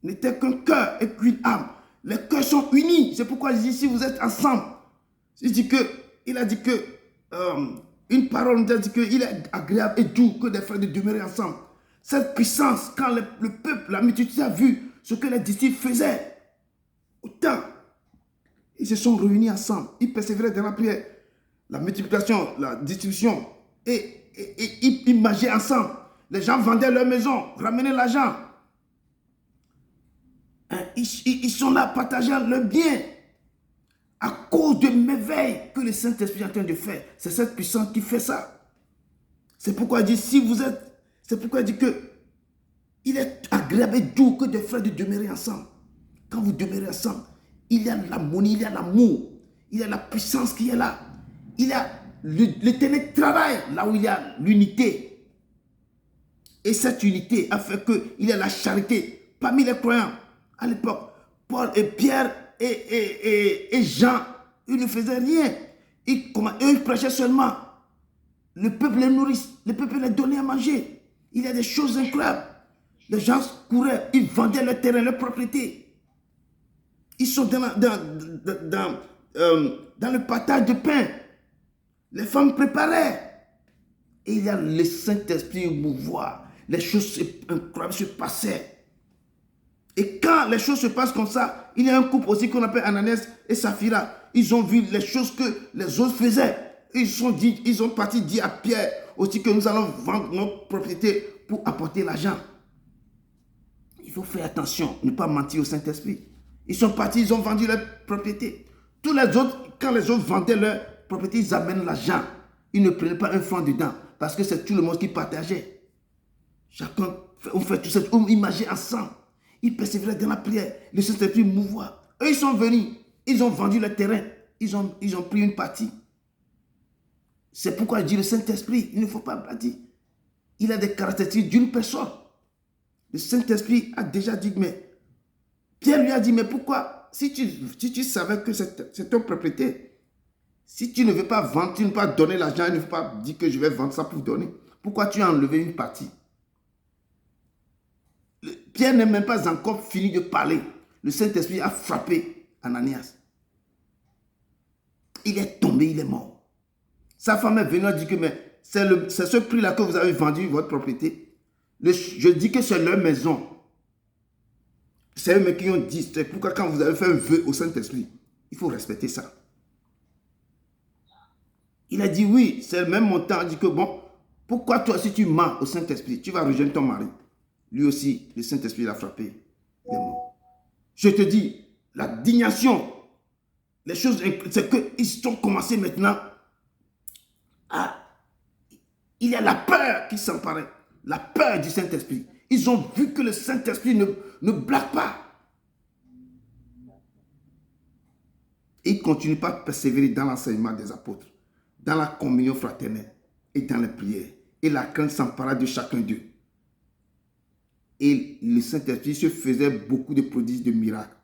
n'étaient qu'un cœur et qu'une âme. Les cœurs sont unis. C'est pourquoi je dis, si vous êtes ensemble, il a dit que, une parole nous a dit qu'il est agréable et doux que des frères de demeurer ensemble. Cette puissance, quand le peuple, la multitude a vu ce que les disciples faisaient, autant, ils se sont réunis ensemble. Ils persévéraient dans la prière, la multiplication, la distribution, et ils mangeaient ensemble. Les gens vendaient leur maison, ramenaient l'argent. Ils sont là partageant le bien. À cause de merveilles que le Saint-Esprit est en train de faire. C'est cette puissance qui fait ça. C'est pourquoi il dit, si vous êtes... C'est pourquoi il dit que il est agréable et doux que des frères de demeurer ensemble. Quand vous demeurez ensemble, il y a l'harmonie, il y a l'amour, il y a la puissance qui est là. Il y a l'éternel travail là où il y a l'unité. Et cette unité a fait qu'il y a la charité parmi les croyants. À l'époque, Paul et Pierre et Jean, ils ne faisaient rien. Ils prêchaient seulement. Le peuple les nourrit, le peuple les donnait à manger. Il y a des choses incroyables. Les gens couraient, ils vendaient leur terrain, leur propriété. Ils sont dans le partage de pain. Les femmes préparaient. Et il y a le Saint-Esprit mouvoir. Les choses incroyables se passaient. Et quand les choses se passent comme ça, il y a un couple aussi qu'on appelle Ananias et Saphira. Ils ont vu les choses que les autres faisaient. Ils ont parti dire à Pierre aussi que nous allons vendre notre propriété pour apporter l'argent. Il faut faire attention, ne pas mentir au Saint-Esprit. Ils sont partis, ils ont vendu leur propriété. Tous les autres, quand les autres vendaient leur propriété, ils amènent l'argent. Ils ne prenaient pas un franc dedans parce que c'est tout le monde qui partageait. Chacun, on fait tout ça, on imaginait ensemble. Ils persévéraient dans la prière. Le Saint-Esprit mouvoir. Eux, ils sont venus. Ils ont vendu le terrain. Ils ont pris une partie. C'est pourquoi je dis le Saint-Esprit, il ne faut pas bâtir. Il a des caractéristiques d'une personne. Le Saint-Esprit a déjà dit, mais Pierre lui a dit, mais pourquoi, si tu savais que c'est ton propriété, si tu ne veux pas vendre, tu ne veux pas donner l'argent, il ne faut pas dire que je vais vendre ça pour donner. Pourquoi tu as enlevé une partie? Pierre n'est même pas encore fini de parler. Le Saint-Esprit a frappé Ananias. Il est tombé, il est mort. Sa femme est venue et dit que c'est ce prix-là que vous avez vendu votre propriété. Je dis que c'est leur maison. C'est eux qui ont dit. C'est pourquoi quand vous avez fait un vœu au Saint-Esprit, il faut respecter ça. Il a dit oui, c'est le même montant. Il dit que bon, pourquoi toi si tu mens au Saint-Esprit, tu vas rejoindre ton mari. Lui aussi, le Saint-Esprit l'a frappé. Il est mort. Je te dis, la dignation, les choses, c'est qu'ils ont commencé maintenant à... Il y a la peur qui s'emparait. La peur du Saint-Esprit. Ils ont vu que le Saint-Esprit ne blague pas. Et ils ne continuent pas à persévérer dans l'enseignement des apôtres, dans la communion fraternelle et dans les prières. Et la crainte s'empara de chacun d'eux. Et le Saint-Esprit se faisait beaucoup de prodiges, de miracles.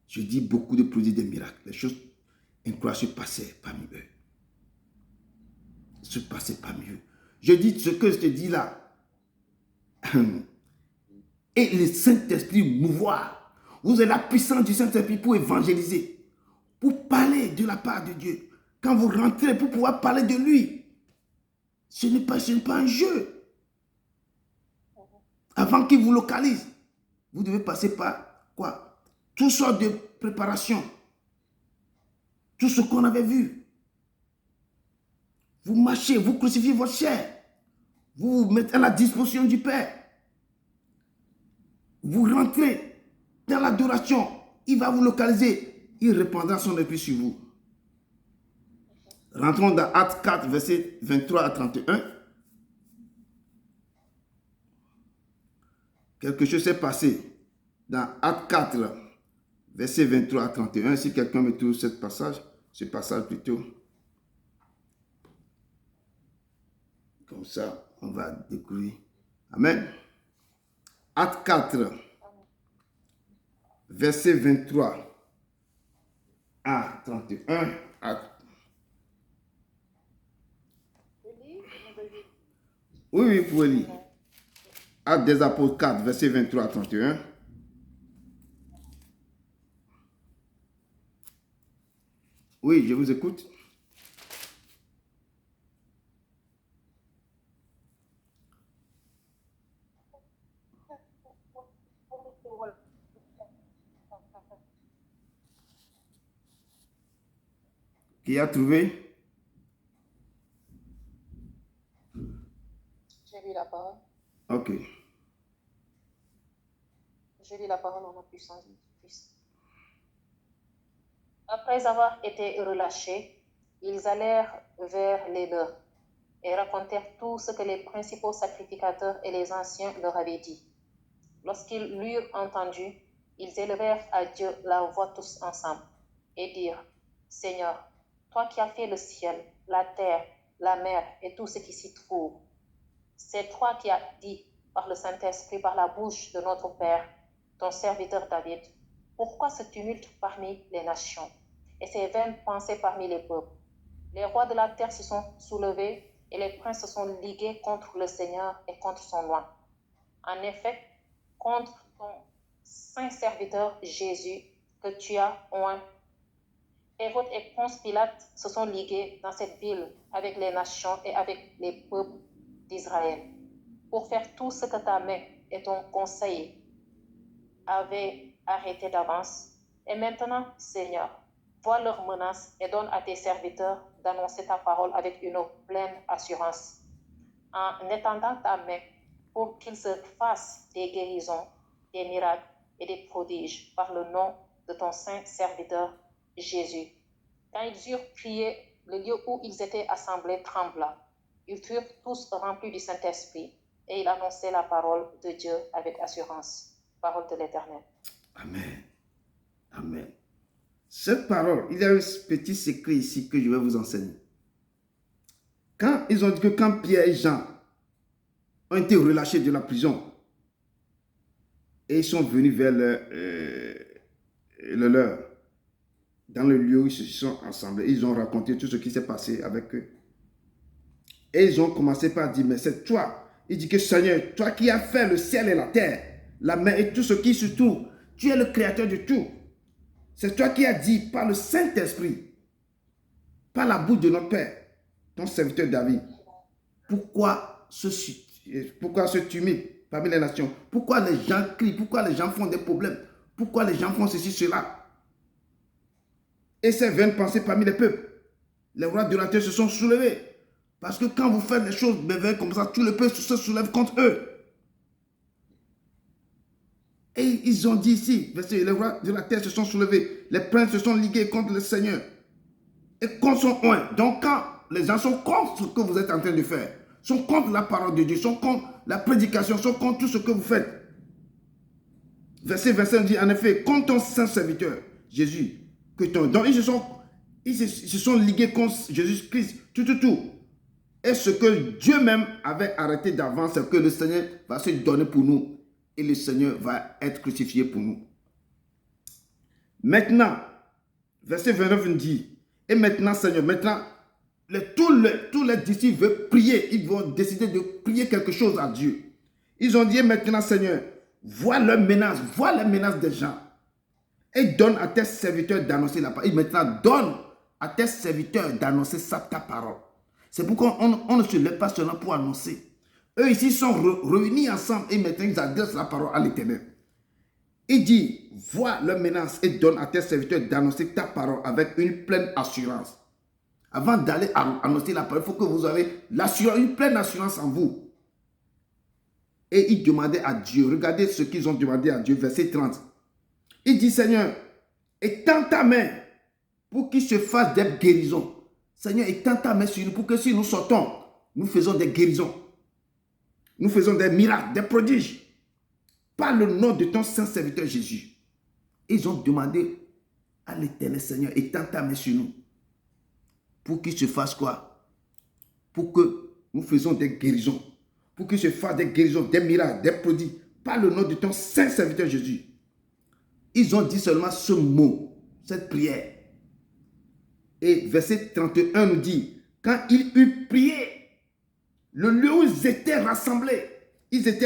Je dis beaucoup de prodiges, de miracles. Les choses incroyables se passaient parmi eux. Se passaient parmi eux. Je dis ce que je te dis là. Et le Saint-Esprit mouvoir. Vous avez la puissance du Saint-Esprit pour évangéliser. Pour parler de la part de Dieu. Quand vous rentrez pour pouvoir parler de lui. Ce n'est pas un jeu. Avant qu'il vous localise, vous devez passer par quoi? Toutes sortes de préparations. Tout ce qu'on avait vu. Vous marchez, vous crucifiez votre chair. Vous vous mettez à la disposition du Père. Vous rentrez dans l'adoration. Il va vous localiser. Il répandra son esprit sur vous. Rentrons dans Actes 4, versets 23 à 31. Quelque chose s'est passé dans Actes 4, versets 23 à 31. Si quelqu'un me trouve ce passage plutôt. Comme ça, on va découvrir. Amen. Actes 4, verset 23 à 31. Oui, oui, vous pouvez lire. Actes des Apôtres 4, verset 23 à 31. Oui, je vous écoute. Qui a trouvé? J'ai lu la parole. Ok. Je lis la parole au nom puissant du Christ. Après avoir été relâchés, ils allèrent vers les leurs et racontèrent tout ce que les principaux sacrificateurs et les anciens leur avaient dit. Lorsqu'ils l'eurent entendu, ils élevèrent à Dieu la voix tous ensemble et dirent, Seigneur, toi qui as fait le ciel, la terre, la mer et tout ce qui s'y trouve, c'est toi qui as dit par le Saint-Esprit, par la bouche de notre Père, ton serviteur David, pourquoi ce tumulte parmi les nations et ces vaines pensées parmi les peuples? Les rois de la terre se sont soulevés et les princes se sont ligués contre le Seigneur et contre son nom. En effet, contre ton saint serviteur Jésus que tu as oint. Hérode et Ponce Pilate se sont ligués dans cette ville avec les nations et avec les peuples d'Israël pour faire tout ce que ta main et ton conseil avaient arrêté d'avance. Et maintenant, Seigneur, vois leurs menaces et donne à tes serviteurs d'annoncer ta parole avec une pleine assurance, en étendant ta main pour qu'ils se fassent des guérisons, des miracles et des prodiges par le nom de ton saint serviteur Jésus. Quand ils eurent prié, le lieu où ils étaient assemblés trembla. Ils furent tous remplis du Saint-Esprit et ils annonçaient la parole de Dieu avec assurance. Parole de l'Éternel. Amen. Amen. Cette parole, il y a un petit secret ici que je vais vous enseigner. Quand ils ont dit que quand Pierre et Jean ont été relâchés de la prison et ils sont venus vers le leur, dans le lieu où ils se sont assemblés, ils ont raconté tout ce qui s'est passé avec eux. Et ils ont commencé par dire, mais c'est toi. Il dit que Seigneur, toi qui as fait le ciel et la terre, la mer et tout ce qui se trouve, tu es le créateur de tout. C'est toi qui as dit par le Saint-Esprit, par la bouche de notre Père, ton serviteur David, pourquoi ce tumulte parmi les nations? Pourquoi les gens crient? Pourquoi les gens font des problèmes? Pourquoi les gens font ceci, cela? Et ces vaines pensées parmi les peuples. Les rois de la terre se sont soulevés. Parce que quand vous faites des choses merveilleuses comme ça, tout le peuple se soulève contre eux. Et ils ont dit ici, les rois de la terre se sont soulevés, les princes se sont ligués contre le Seigneur et contre son oint. Donc quand les gens sont contre ce que vous êtes en train de faire, sont contre la parole de Dieu, sont contre la prédication, sont contre tout ce que vous faites. Verset 25 dit, en effet, contre ton saint serviteur, Jésus, donc ils se sont ligués contre Jésus-Christ, tout. Et ce que Dieu même avait arrêté d'avance, c'est que le Seigneur va se donner pour nous. Et le Seigneur va être crucifié pour nous. Maintenant, verset 29 nous dit, et maintenant Seigneur, maintenant, tous les disciples veulent prier, ils vont décider de prier quelque chose à Dieu. Ils ont dit, maintenant Seigneur, vois les menaces des gens, et donne à tes serviteurs d'annoncer la parole. Et maintenant, donne à tes serviteurs d'annoncer ta parole. C'est pourquoi on ne se lève pas seulement pour annoncer. Eux ici sont réunis ensemble et maintenant ils adressent la parole à l'Éternel. Il dit, vois leurs menaces et donne à tes serviteurs d'annoncer ta parole avec une pleine assurance. Avant d'aller annoncer la parole, il faut que vous ayez une pleine assurance en vous. Et ils demandaient à Dieu, regardez ce qu'ils ont demandé à Dieu, verset 30. Il dit, Seigneur, étends ta main pour qu'il se fasse des guérisons. Seigneur, étends ta main sur nous pour que si nous sortons, nous faisons des guérisons. Nous faisons des miracles, des prodiges. Par le nom de ton saint serviteur Jésus. Ils ont demandé à l'Éternel, Seigneur, étends ta main sur nous. Pour qu'il se fasse quoi? Pour que nous faisons des guérisons. Pour qu'il se fasse des guérisons, des miracles, des prodiges. Par le nom de ton saint serviteur Jésus. Ils ont dit seulement ce mot, cette prière. Et verset 31 nous dit, quand il eut prié, Le lieu où ils étaient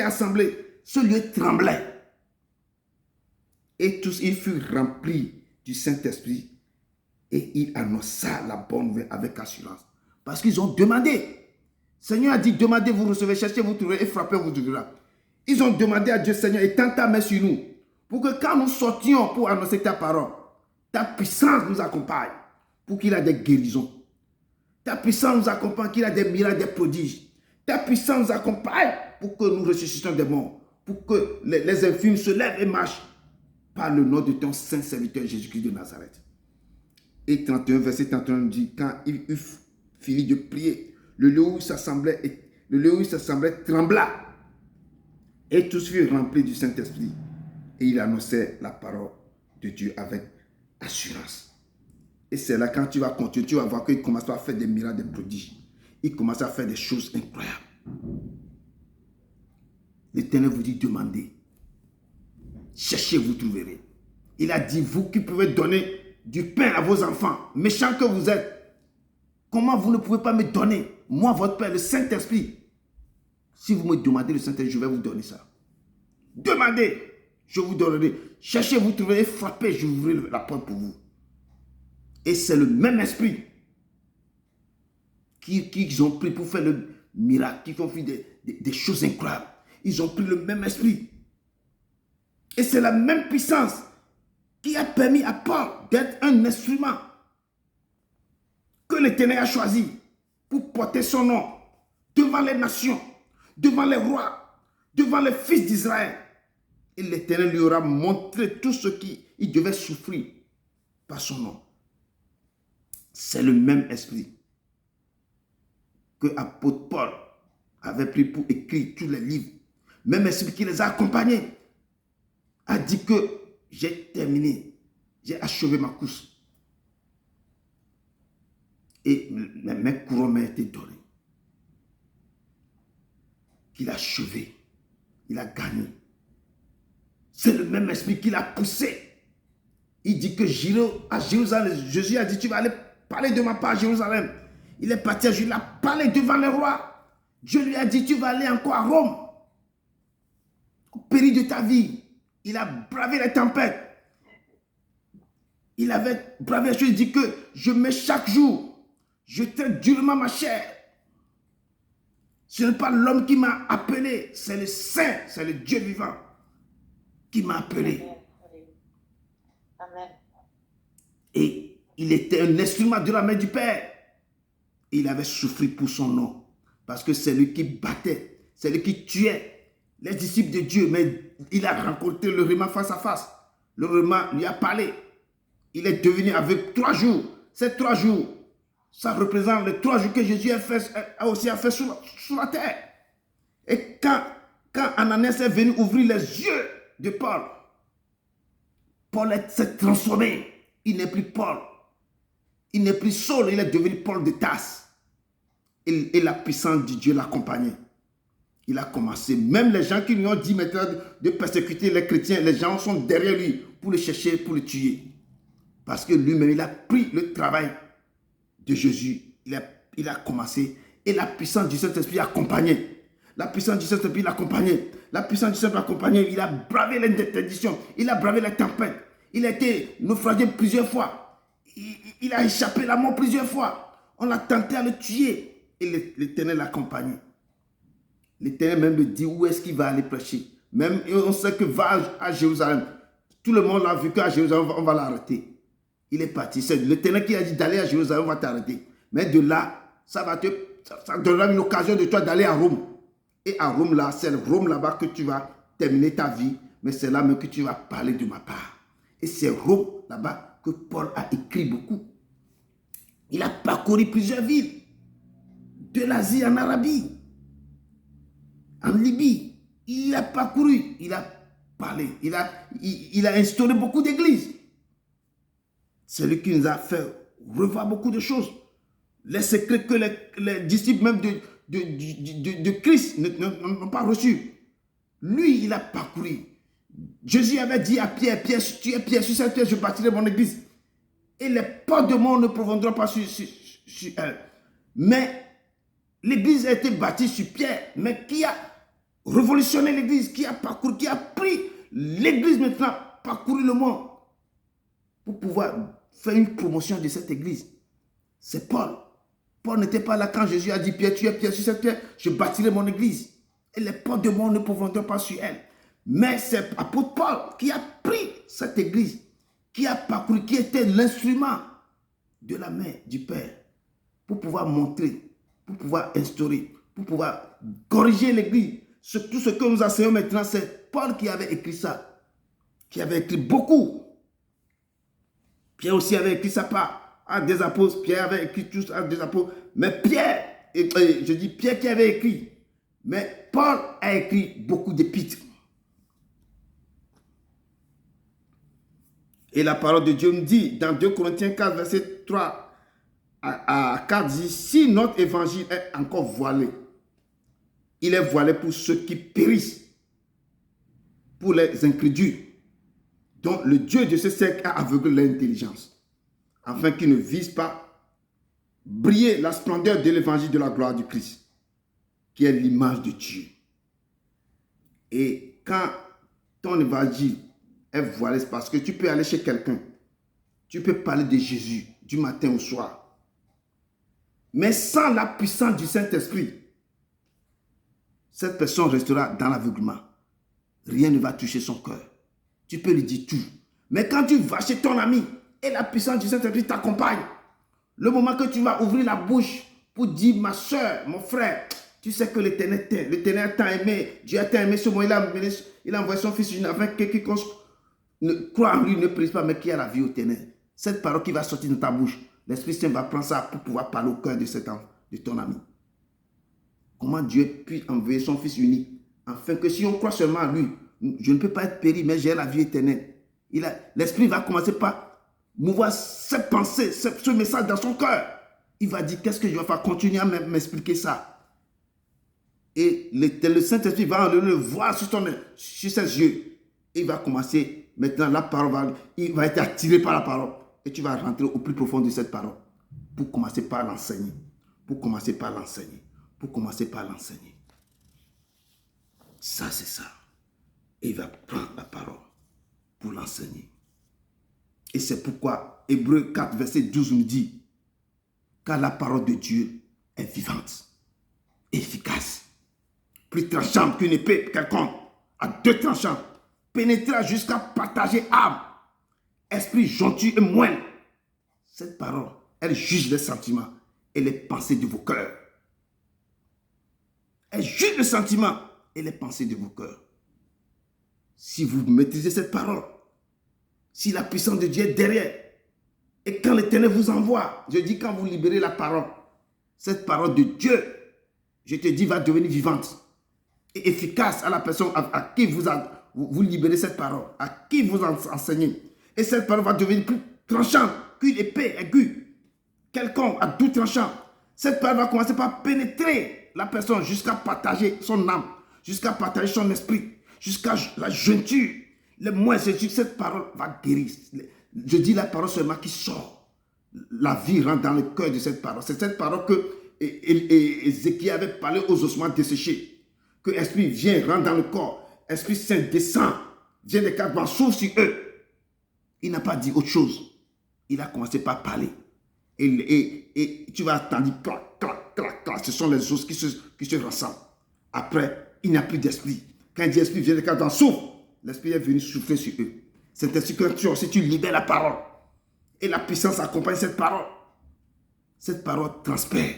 assemblés, ce lieu tremblait. Et tous, ils furent remplis du Saint-Esprit et il annonça la bonne nouvelle avec assurance. Parce qu'ils ont demandé. Seigneur a dit, demandez, vous recevez, cherchez, vous trouverez et frappez, vous trouverez. Ils ont demandé à Dieu, Seigneur, étends ta main sur nous. Pour que quand nous sortions pour annoncer ta parole, ta puissance nous accompagne. Pour qu'il y ait des guérisons. Ta puissance nous accompagne, qu'il y ait des miracles, des prodiges. Ta puissance nous accompagne pour que nous ressuscitions des morts. Pour que les infirmes se lèvent et marchent. Par le nom de ton saint serviteur Jésus-Christ de Nazareth. Et 31, verset 31 nous dit, quand il eut fini de prier, le lieu où il s'assemblait trembla. Et tous furent remplis du Saint-Esprit. Et il annonçait la parole de Dieu avec assurance. Et c'est là, quand tu vas continuer, tu vas voir qu'il commence à faire des miracles, des prodiges. Il commence à faire des choses incroyables. L'Éternel vous dit, demandez. Cherchez, vous trouverez. Il a dit, vous qui pouvez donner du pain à vos enfants, méchants que vous êtes, comment vous ne pouvez pas me donner, moi, votre Père, le Saint-Esprit? Si vous me demandez le Saint-Esprit, je vais vous donner ça. Demandez, je vous donnerai. Cherchez, vous trouverez, frappez, je vous ouvrirai la porte pour vous. Et c'est le même esprit qu'ils ont pris pour faire le miracle, qui ont fait des choses incroyables. Ils ont pris le même esprit. Et c'est la même puissance qui a permis à Paul d'être un instrument que l'Éternel a choisi pour porter son nom devant les nations, devant les rois, devant les fils d'Israël. Et l'Éternel lui aura montré tout ce qu'il devait souffrir par son nom. C'est le même esprit que l'apôtre Paul avait pris pour écrire tous les livres. Même esprit qui les a accompagnés a dit que j'ai terminé, j'ai achevé ma course. Et mes couronnes m'ont été données. Qu'il a achevé, il a gagné. C'est le même esprit qui l'a poussé. Il dit que j'irai à Jérusalem. Jésus a dit, tu vas aller parler de ma part à Jérusalem. Il est parti à Jérusalem, il a parlé devant les rois. Dieu lui a dit, tu vas aller encore à Rome. Au péril de ta vie. Il a bravé les tempêtes. Il avait bravé les choses. Il dit que je mets chaque jour, je traite durement ma chair. Ce n'est pas l'homme qui m'a appelé, c'est le Saint, c'est le Dieu vivant qui m'a appelé. Amen. Et il était un instrument de la main du Père. Il avait souffert pour son nom. Parce que c'est lui qui battait, c'est lui qui tuait les disciples de Dieu. Mais il a rencontré le réma face à face. Le réma lui a parlé. Il est devenu avec 3 jours. Ces 3 jours, ça représente les 3 jours que Jésus a aussi fait sur la terre. Et quand Ananias est venu ouvrir les yeux de Paul, Paul s'est transformé. Il n'est plus Paul. Il n'est plus Saul, il est devenu Paul de Tarse. Et la puissance de Dieu l'accompagnait. Il a commencé. Même les gens qui lui ont dit maintenant de persécuter les chrétiens, les gens sont derrière lui pour le chercher, pour le tuer. Parce que lui-même, il a pris le travail de Jésus. Il a commencé. Et la puissance du Saint-Esprit l'accompagnait. La puissance du Saint-Esprit l'accompagnait. La puissance du Saint-Esprit l'accompagnait. Il a bravé l'interdiction. Il a bravé la tempête. Il a été naufragé plusieurs fois. Il a échappé à la mort plusieurs fois. On a tenté à le tuer. Et l'Éternel l'accompagnait. L'Éternel même me dit où est-ce qu'il va aller prêcher. Même on sait que va à Jérusalem. Tout le monde a vu qu'à Jérusalem, on va l'arrêter. Il est parti. C'est l'Éternel qui a dit d'aller à Jérusalem, on va t'arrêter. Mais de là, ça donnera une occasion de toi d'aller à Rome. Et à Rome, là, c'est Rome là-bas que tu vas terminer ta vie. Mais c'est là même que tu vas parler de ma part. Et c'est Rome là-bas que Paul a écrit beaucoup. Il a parcouru plusieurs villes. De l'Asie en Arabie. En Libye. Il a parcouru. Il a parlé. Il a instauré beaucoup d'églises. C'est lui qui nous a fait revoir beaucoup de choses. Les secrets que les disciples même de Christ n'ont pas reçus. Lui, il a parcouru. Jésus avait dit à Pierre, Pierre, tu es Pierre, sur cette pierre, je bâtirai mon église. Et les portes de mort ne profondront pas sur elle. Mais L'église a été bâtie sur Pierre, mais qui a révolutionné l'église, qui a parcouru, qui a pris l'église maintenant, parcouru le monde pour pouvoir faire une promotion de cette église. C'est Paul. Paul n'était pas là quand Jésus a dit Pierre, tu es Pierre, sur cette pierre, je bâtirai mon église. Et les portes de monde ne pourront pas sur elle. Mais c'est l'apôtre Paul qui a pris cette église, qui a parcouru, qui était l'instrument de la main du Père pour pouvoir montrer, pour pouvoir instaurer, pour pouvoir corriger l'église. Tout ce que nous enseignons maintenant, c'est Paul qui avait écrit ça, qui avait écrit beaucoup. Pierre aussi avait écrit ça par des apôtres. Pierre avait écrit tous des apôtres. Mais Pierre, je dis Pierre qui avait écrit, mais Paul a écrit beaucoup d'épîtres. Et la parole de Dieu me dit, dans 2 Corinthiens 4, verset 3 à 4, dit, si notre évangile est encore voilé, il est voilé pour ceux qui périssent, pour les incrédules, dont le Dieu de ce siècle a aveuglé l'intelligence, afin qu'ils ne visent pas briller la splendeur de l'évangile de la gloire du Christ, qui est l'image de Dieu. Et quand ton évangile est voilé, c'est parce que tu peux aller chez quelqu'un, tu peux parler de Jésus du matin au soir, mais sans la puissance du Saint-Esprit, cette personne restera dans l'aveuglement. Rien ne va toucher son cœur. Tu peux lui dire tout. Mais quand tu vas chez ton ami et la puissance du Saint-Esprit t'accompagne, le moment que tu vas ouvrir la bouche pour dire ma soeur, mon frère, tu sais que l'Éternel t'aime. L'Éternel t'a aimé. Dieu t'a aimé ce moment. Il a envoyé son fils afin que quiconque croit en lui ne périsse pas, mais qui a la vie éternelle. Cette parole qui va sortir de ta bouche, l'Esprit Saint va prendre ça pour pouvoir parler au cœur de ton ami. Comment Dieu peut envoyer son fils unique, afin que si on croit seulement à lui, je ne peux pas être péri, mais j'ai la vie éternelle. L'Esprit va commencer par mouvoir ses pensées, ce message dans son cœur. Il va dire, qu'est-ce que je vais faire? Continuer à m'expliquer ça. Et le Saint-Esprit va le voir sur ses yeux. Il va commencer, maintenant la parole, il va être attiré par la parole. Et tu vas rentrer au plus profond de cette parole. Pour commencer par l'enseigner. Pour commencer par l'enseigner. Pour commencer par l'enseigner. Ça, c'est ça. Et il va prendre la parole pour l'enseigner. Et c'est pourquoi Hébreux 4, verset 12 nous dit, car la parole de Dieu est vivante, efficace, plus tranchante qu'une épée quelconque, à 2 tranchants, pénétrera jusqu'à partager âme, esprit jointu et moelle. Cette parole, elle juge les sentiments et les pensées de vos cœurs. Elle juge les sentiments et les pensées de vos cœurs. Si vous maîtrisez cette parole, si la puissance de Dieu est derrière, et quand l'Éternel vous envoie, je dis quand vous libérez la parole, cette parole de Dieu, je te dis, va devenir vivante et efficace à la personne à qui vous libérez cette parole, à qui vous enseignez. Et cette parole va devenir plus tranchante qu'une épée aiguë, quelconque à 12 tranchants. Cette parole va commencer par pénétrer la personne jusqu'à partager son âme, jusqu'à partager son esprit, jusqu'à la jointure. Le moins, je dis que cette parole va guérir. Je dis la parole seulement qui sort. La vie rentre dans le cœur de cette parole. C'est cette parole que Ézéchiel avait parlé aux ossements desséchés. Que l'esprit vient, rentre dans le corps. Esprit Saint descend, vient des quatre vents, s'ouvre sur eux. Il n'a pas dit autre chose. Il a commencé par parler. Et tu vas attendre, clac, clac, clac, clac. Ce sont les os qui se rassemblent. Après, il n'y a plus d'esprit. Quand il dit esprit vient des quatre vents, s'ouvre. L'esprit est venu souffler sur eux. C'est ainsi que si tu libères la parole, et la puissance accompagne cette parole transpère,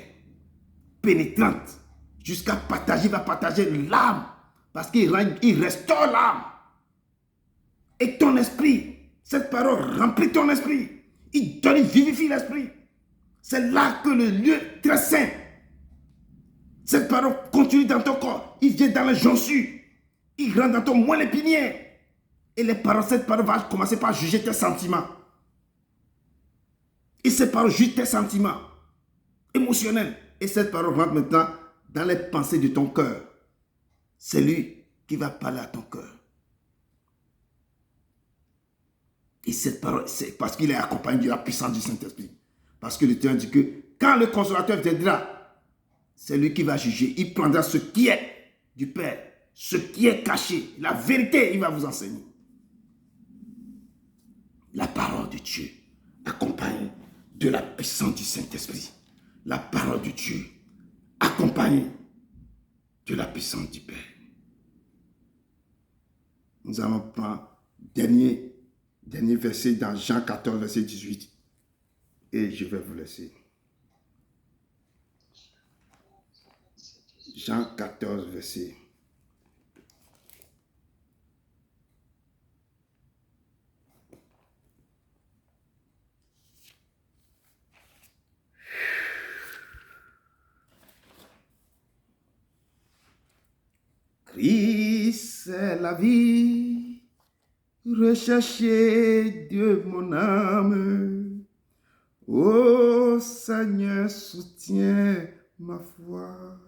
pénétrante, jusqu'à partager, va partager l'âme, parce qu'il restaure l'âme. Et ton esprit, cette parole remplit ton esprit, il vivifie l'esprit. C'est là que le lieu très saint, cette parole continue dans ton corps, il vient dans la joncture, il rentre dans ton moelle épinière. Et cette parole va commencer par juger tes sentiments. Et cette parole juge tes sentiments émotionnels. Et cette parole rentre maintenant dans les pensées de ton cœur. C'est lui qui va parler à ton cœur. Et cette parole, c'est parce qu'il est accompagné de la puissance du Saint-Esprit. Parce que l'Éternel dit que quand le Consolateur viendra, C'est lui qui va juger. Il prendra ce qui est du Père, ce qui est caché. La vérité, il va vous enseigner. La parole de Dieu, accompagnée de la puissance du Saint-Esprit. La parole de Dieu, accompagnée de la puissance du Père. Nous allons prendre dernier verset dans Jean 14, verset 18. Et je vais vous laisser. Jean 14, verset. Christ est la vie, recherchée de mon âme. Ô Seigneur, soutiens ma foi.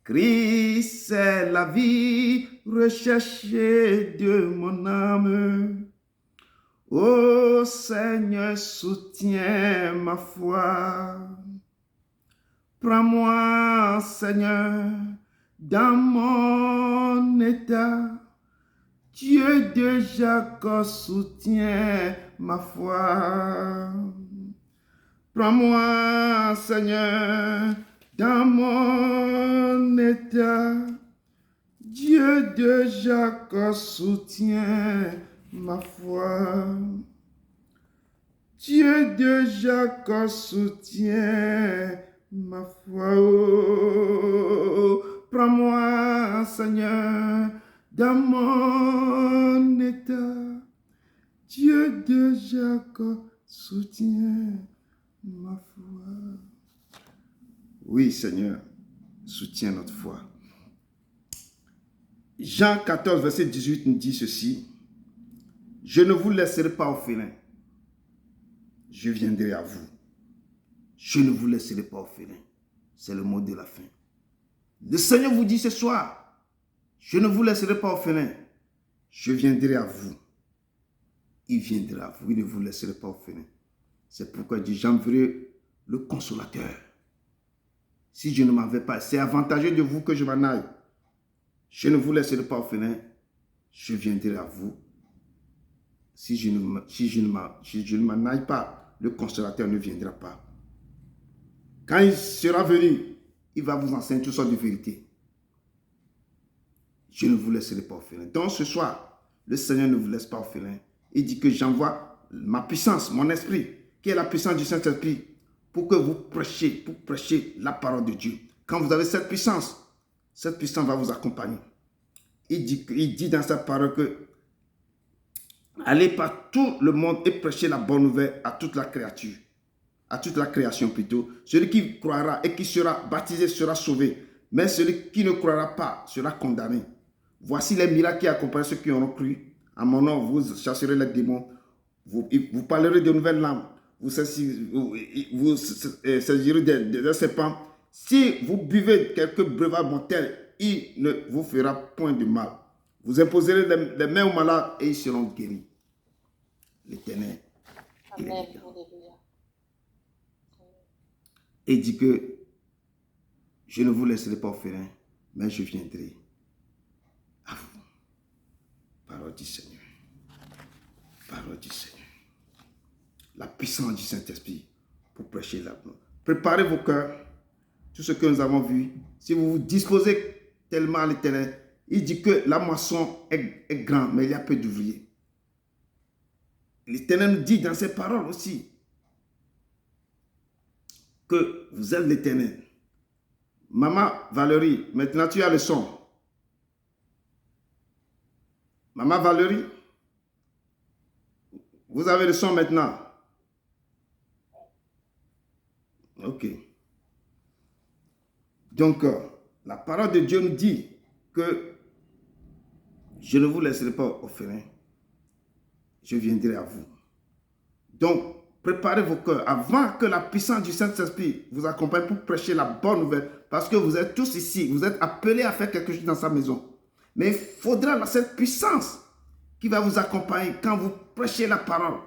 Christ est la vie, recherchée de mon âme. Ô Seigneur, soutiens ma foi. Prends-moi, Seigneur, dans mon état. Dieu de Jacob soutient ma foi. Prends-moi, Seigneur, dans mon état. Dieu de Jacob soutient ma foi. Dieu de Jacob soutient ma foi. Oh, prends-moi, Seigneur, dans mon état. Dieu de Jacob soutient ma foi. Oui, Seigneur, soutiens notre foi. Jean 14, verset 18 nous dit ceci. Je ne vous laisserai pas orphelins. Je viendrai à vous. Je ne vous laisserai pas orphelins. C'est le mot de la fin. Le Seigneur vous dit ce soir, je ne vous laisserai pas orphelins. Je viendrai à vous. Il viendra à vous. Il ne vous laisserai pas orphelins. C'est pourquoi il dit, j'enverrai le consolateur. Si je ne m'en vais pas, c'est avantageux de vous que je m'en aille. Je ne vous laisserai pas orphelins. Je viendrai à vous. Si je ne m'en aille pas, le consolateur ne viendra pas. Quand il sera venu, il va vous enseigner toutes sortes de vérités. Je ne vous laisserai pas orphelins. Donc ce soir, le Seigneur ne vous laisse pas orphelins. Il dit que j'envoie ma puissance, mon esprit, qui est la puissance du Saint-Esprit, pour que vous prêchiez la parole de Dieu. Quand vous avez cette puissance va vous accompagner. Il dit dans sa parole que allez par tout le monde et prêchez la bonne nouvelle à toute la créature. À toute la création plutôt. Celui qui croira et qui sera baptisé sera sauvé. Mais celui qui ne croira pas sera condamné. Voici les miracles qui accompagnent ceux qui auront cru. À mon nom, vous chasserez les démons. Vous parlerez de nouvelles langues. Vous saisirez des serpents. Si vous buvez quelques breuvages mortels, il ne vous fera point de mal. Vous imposerez les mains aux malades et ils seront guéris. L'Éternel. Amen. Et dit que je ne vous laisserai pas orphelins, mais je viendrai à vous. Parole du Seigneur. Parole du Seigneur. La puissance du Saint-Esprit pour prêcher la parole. Préparez vos cœurs. Tout ce que nous avons vu. Si vous vous disposez tellement à l'Éternel, il dit que la moisson est grande, mais il y a peu d'ouvriers. L'Éternel nous dit dans ses paroles aussi que vous êtes l'Éternel. Maman Valérie, maintenant tu as le son. Maman Valérie, vous avez le son maintenant. Ok. Donc, la parole de Dieu nous dit que je ne vous laisserai pas orphelins. Je viendrai à vous. Donc, préparez vos cœurs avant que la puissance du Saint-Esprit vous accompagne pour prêcher la bonne nouvelle. Parce que vous êtes tous ici, vous êtes appelés à faire quelque chose dans sa maison. Mais il faudra cette puissance qui va vous accompagner quand vous prêchez la parole.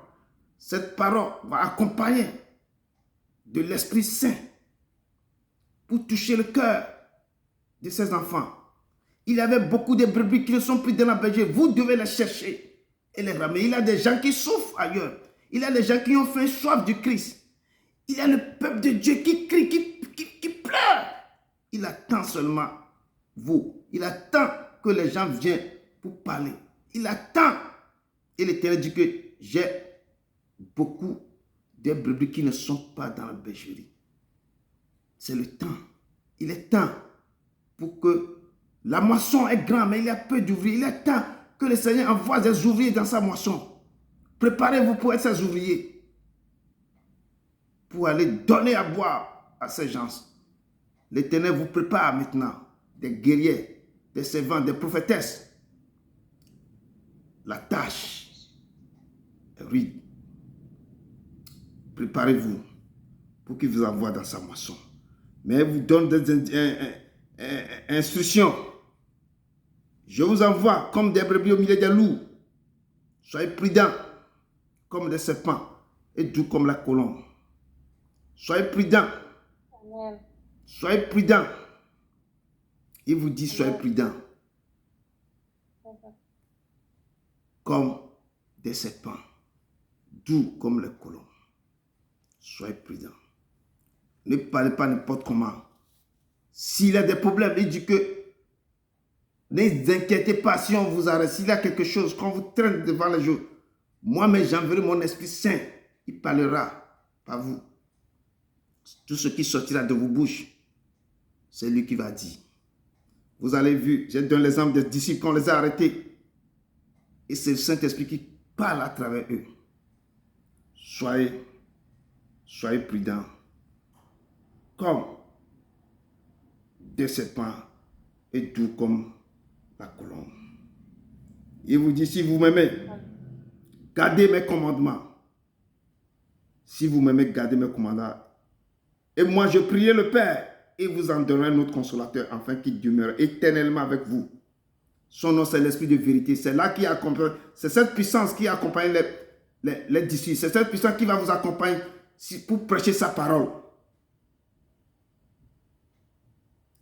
Cette parole va accompagner de l'Esprit Saint pour toucher le cœur de ses enfants. Il y avait beaucoup de brebis qui ne sont plus dans la bergerie. Vous devez les chercher et les ramener. Il y a des gens qui souffrent ailleurs. Il y a des gens qui ont faim, soif du Christ. Il y a le peuple de Dieu qui crie, qui pleure. Il attend seulement vous. Il attend que les gens viennent pour parler. Il attend. Et l'Éternel dit que j'ai beaucoup de brebis qui ne sont pas dans la bergerie. C'est le temps. Il est temps pour que la moisson est grande, mais il y a peu d'ouvriers. Il est temps que le Seigneur envoie des ouvriers dans sa moisson. Préparez-vous pour être ces ouvriers. Pour aller donner à boire à ces gens. L'Éternel vous prépare maintenant des guerriers, des servants, des prophétesses. La tâche est rude. Préparez-vous pour qu'il vous envoie dans sa moisson. Mais il vous donne des instructions. Je vous envoie comme des brebis au milieu des loups. Soyez prudents comme des serpents et doux comme la colombe. Soyez prudents. Amen. Soyez prudents. Il vous dit soyez prudents. Comme des serpents. Doux comme les colombes. Soyez prudents. Ne parlez pas n'importe comment. S'il y a des problèmes, il dit que ne vous inquiétez pas si on vous arrête. S'il y a quelque chose, quand vous traînez devant les jours, moi-même j'enverrai mon Esprit Saint. Il parlera par vous. Tout ce qui sortira de vos bouches, c'est lui qui va dire. Vous avez vu, j'ai donné l'exemple des disciples qu'on les a arrêtés. Et c'est le Saint-Esprit qui parle à travers eux. Soyez prudents. Comme des serpents et doux comme la colombe. Il vous dit, si vous m'aimez, gardez mes commandements. Si vous m'aimez, gardez mes commandements. Et moi, je prierai le Père et vous en donnerai un autre consolateur, afin qu'il demeure éternellement avec vous. Son nom, c'est l'Esprit de vérité. C'est là qui accompagne, c'est cette puissance qui accompagne les disciples. C'est cette puissance qui va vous accompagner pour prêcher sa parole.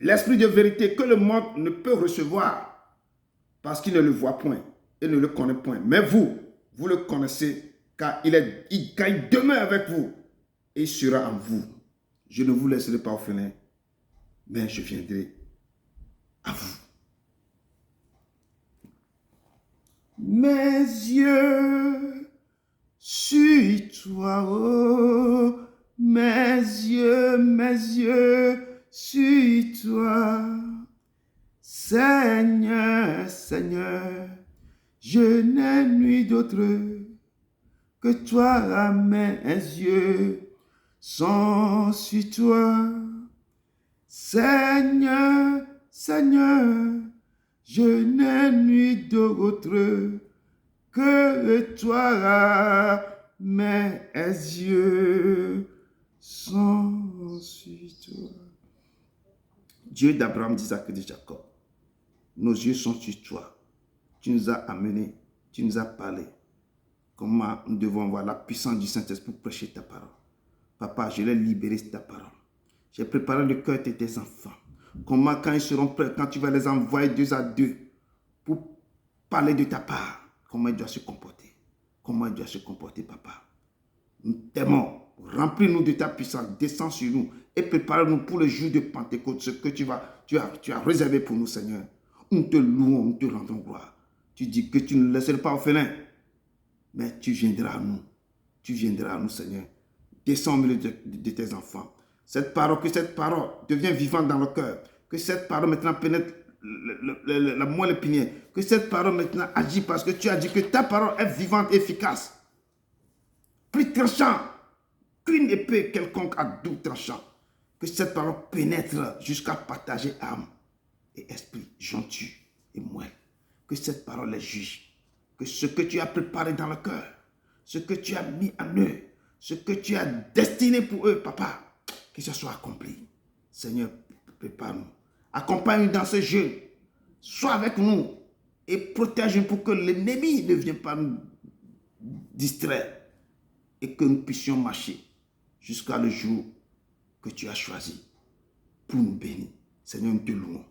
L'Esprit de vérité que le monde ne peut recevoir parce qu'il ne le voit point et ne le connaît point. Mais vous le connaissez car il demeure avec vous et il sera en vous. Je ne vous laisserai pas orphelin, mais je viendrai à vous. Mes yeux sur toi, oh, mes yeux sur toi. Seigneur, Seigneur, je n'ai nuit d'autre que toi, mes yeux sont sur toi. Seigneur, Seigneur, je n'ai nuit d'autre que toi, mes yeux sont sur toi. Dieu d'Abraham, d'Isaac et de Jacob, nos yeux sont sur toi. Tu nous as amenés, tu nous as parlé. Comment nous devons voir la puissance du Saint-Esprit pour prêcher ta parole. Papa, je l'ai libéré de ta parole. J'ai préparé le cœur de tes enfants. Comment, quand ils seront prêts, quand tu vas les envoyer 2 à 2 pour parler de ta part, comment ils doivent se comporter. Comment ils doivent se comporter, papa. Nous t'aimons. Remplis-nous de ta puissance. Descends sur nous et prépare-nous pour le jour de Pentecôte, ce que tu as réservé pour nous, Seigneur. Nous te louons, nous te rendons gloire. Tu dis que tu ne laisseras pas orphelin, mais tu viendras à nous. Tu viendras à nous, Seigneur. Descends au milieu de tes enfants. Que cette parole devienne vivante dans le cœur. Que cette parole maintenant pénètre la moelle épinière. Que cette parole maintenant agit parce que tu as dit que ta parole est vivante et efficace. Plus tranchant qu'une épée quelconque à double tranchant. Que cette parole pénètre jusqu'à partager âme et esprit, jointure et moelle. Que cette parole les juge. Que ce que tu as préparé dans le cœur, ce que tu as mis en eux, ce que tu as destiné pour eux, papa, que ce soit accompli. Seigneur, prépare-nous. Accompagne-nous dans ce jeu. Sois avec nous et protège-nous pour que l'ennemi ne vienne pas nous distraire et que nous puissions marcher jusqu'à le jour que tu as choisi. pour nous bénir. Seigneur, nous te louons.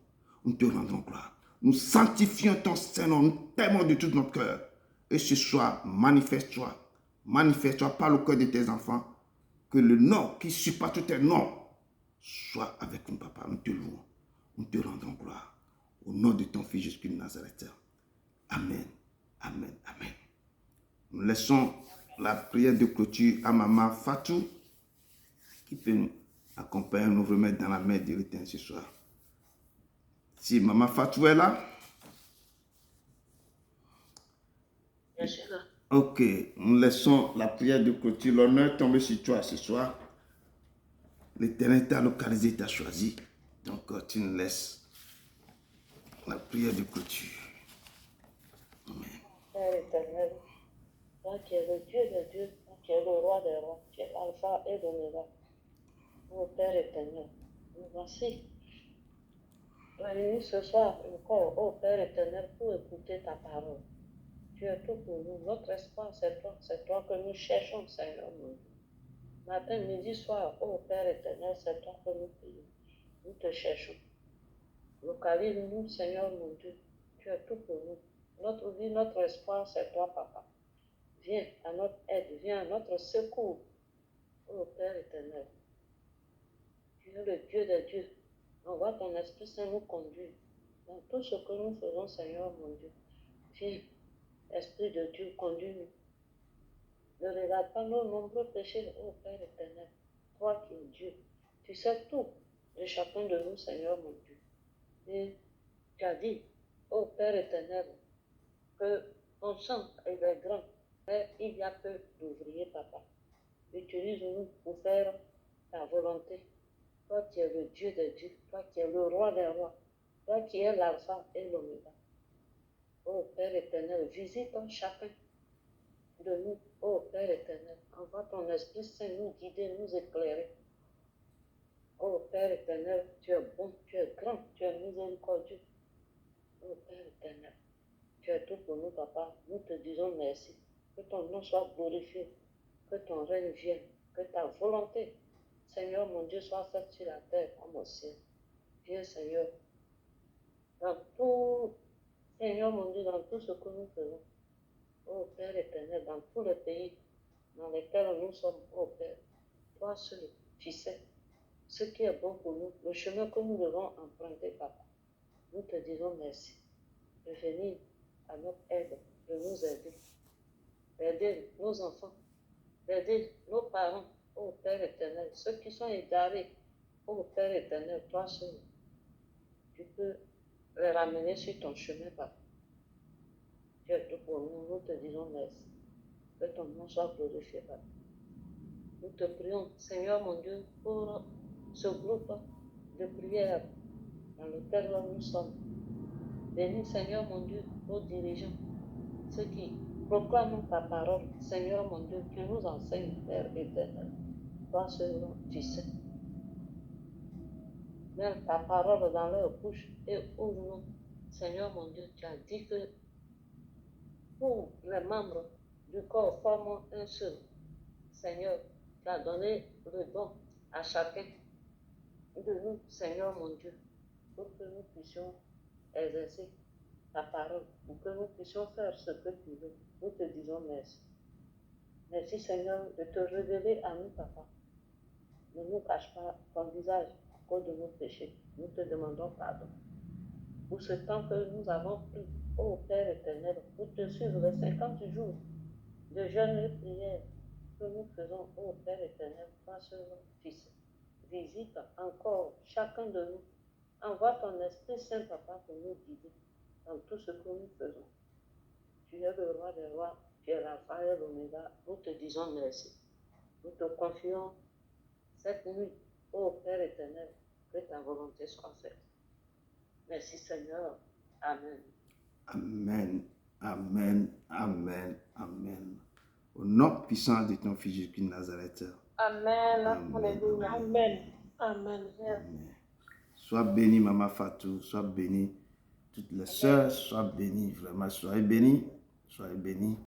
Nous te rendons gloire. Nous sanctifions ton Saint-Nom. Nous t'aimons de tout notre cœur. Et ce soir, manifeste-toi. Manifeste-toi par le cœur de tes enfants. Que le nom qui supporte tous tes noms soit avec nous, papa. Nous te louons. Nous te rendons gloire. Au nom de ton Fils Jésus de Nazareth. Amen. Amen. Amen. Nous laissons la prière de clôture à Maman Fatou qui peut nous accompagner, nous remettre dans la main de l'Éternel ce soir. Si Maman Fatou est là. Je suis là. Ok, nous laissons la prière de clôture. L'honneur tombe sur toi ce soir. L'Éternel t'a localisé, t'a choisi. Donc tu nous laisses la prière de clôture. Amen. Père éternel, toi qui es le Dieu des dieux, toi qui es le roi des rois, tu es l'alpha et l'oméga. Ô Père éternel, nous voici réunis ce soir encore, ô Père éternel, pour écouter ta parole. Tu es tout pour nous. Notre espoir, c'est toi que nous cherchons, Seigneur mon Dieu. Matin, midi, soir, ô Père éternel, c'est toi que nous prions. Nous te cherchons. Localise-nous, Seigneur mon Dieu. Tu es tout pour nous. Notre vie, notre espoir, c'est toi, Papa. Viens à notre aide, viens à notre secours. Ô Père éternel, tu es le Dieu des dieux. Envoie ton Esprit Saint nous conduire dans tout ce que nous faisons, Seigneur mon Dieu. Viens, Esprit de Dieu, conduis-nous. Ne regarde pas nos nombreux péchés, ô Père éternel. Toi qui es Dieu, tu sais tout de chacun de nous, Seigneur mon Dieu. Et tu as dit, ô Père éternel, que ton sang est grand, mais il y a peu d'ouvriers, Papa. Utilise-nous pour faire ta volonté. Toi qui es le Dieu des dieux, toi qui es le roi des rois, toi qui es l'alpha et l'oméga. Ô Père éternel, visite chacun de nous, ô Père éternel. Envoie ton Esprit Saint nous guider, nous éclairer. Ô Père éternel, tu es bon, tu es grand, tu es miséricordieux. Ô Père éternel, tu es tout pour nous, Papa. Nous te disons merci. Que ton nom soit glorifié, que ton règne vienne, que ta volonté, Seigneur mon Dieu, soit faite sur la terre comme au ciel. Viens, Seigneur, dans tout, Seigneur mon Dieu, dans tout ce que nous faisons. Ô Père éternel, dans tous les pays dans lesquels nous sommes, ô Père, toi seul, tu sais ce qui est bon pour nous, le chemin que nous devons emprunter, Papa. Nous te disons merci de venir à notre aide, de nous aider, d'aider nos enfants, d'aider nos parents, ô Père éternel, ceux qui sont égarés, ô Père éternel, toi seul, tu peux les ramener sur ton chemin, Papa. Tu es tout pour nous, nous te disons merci. Que ton nom soit glorifié, Papa. Nous te prions, Seigneur mon Dieu, pour ce groupe de prière dans lequel nous sommes. Bénis, Seigneur mon Dieu, nos dirigeants, ceux qui proclament ta parole, Seigneur mon Dieu, tu nous enseignes, Père éternel. Toi seul, tu sais. Mets ta parole dans leur bouche et ouvre-nous. Seigneur mon Dieu, tu as dit que pour les membres du corps forment un seul. Seigneur, tu as donné le don à chacun de nous, Seigneur mon Dieu, pour que nous puissions exercer ta parole, pour que nous puissions faire ce que tu veux. Nous te disons merci. Merci, Seigneur, de te révéler à nous, Papa. Ne nous cache pas ton visage à cause de nos péchés. Nous te demandons pardon. Pour ce temps que nous avons pris, ô Père éternel, pour te suivre les 50 jours de jeûne et prière que nous faisons, ô Père éternel, toi seul, Fils. Visite encore chacun de nous. Envoie ton Esprit Saint, Papa, pour nous guider dans tout ce que nous faisons. Tu es le roi des rois, tu es l'alpha et l'oméga. Nous te disons merci. Nous te confions cette nuit, ô Père éternel, que ta volonté soit faite. Merci Seigneur. Amen. Amen. Amen. Amen. Amen. Au nom puissant de ton Fils Jésus de Nazareth. Amen. Amen. Alléluia. Amen. Amen. Amen. Sois béni, Maman Fatou. Sois béni. Toutes les sœurs, sois béni. Vraiment, soyez bénis. Soyez bénis.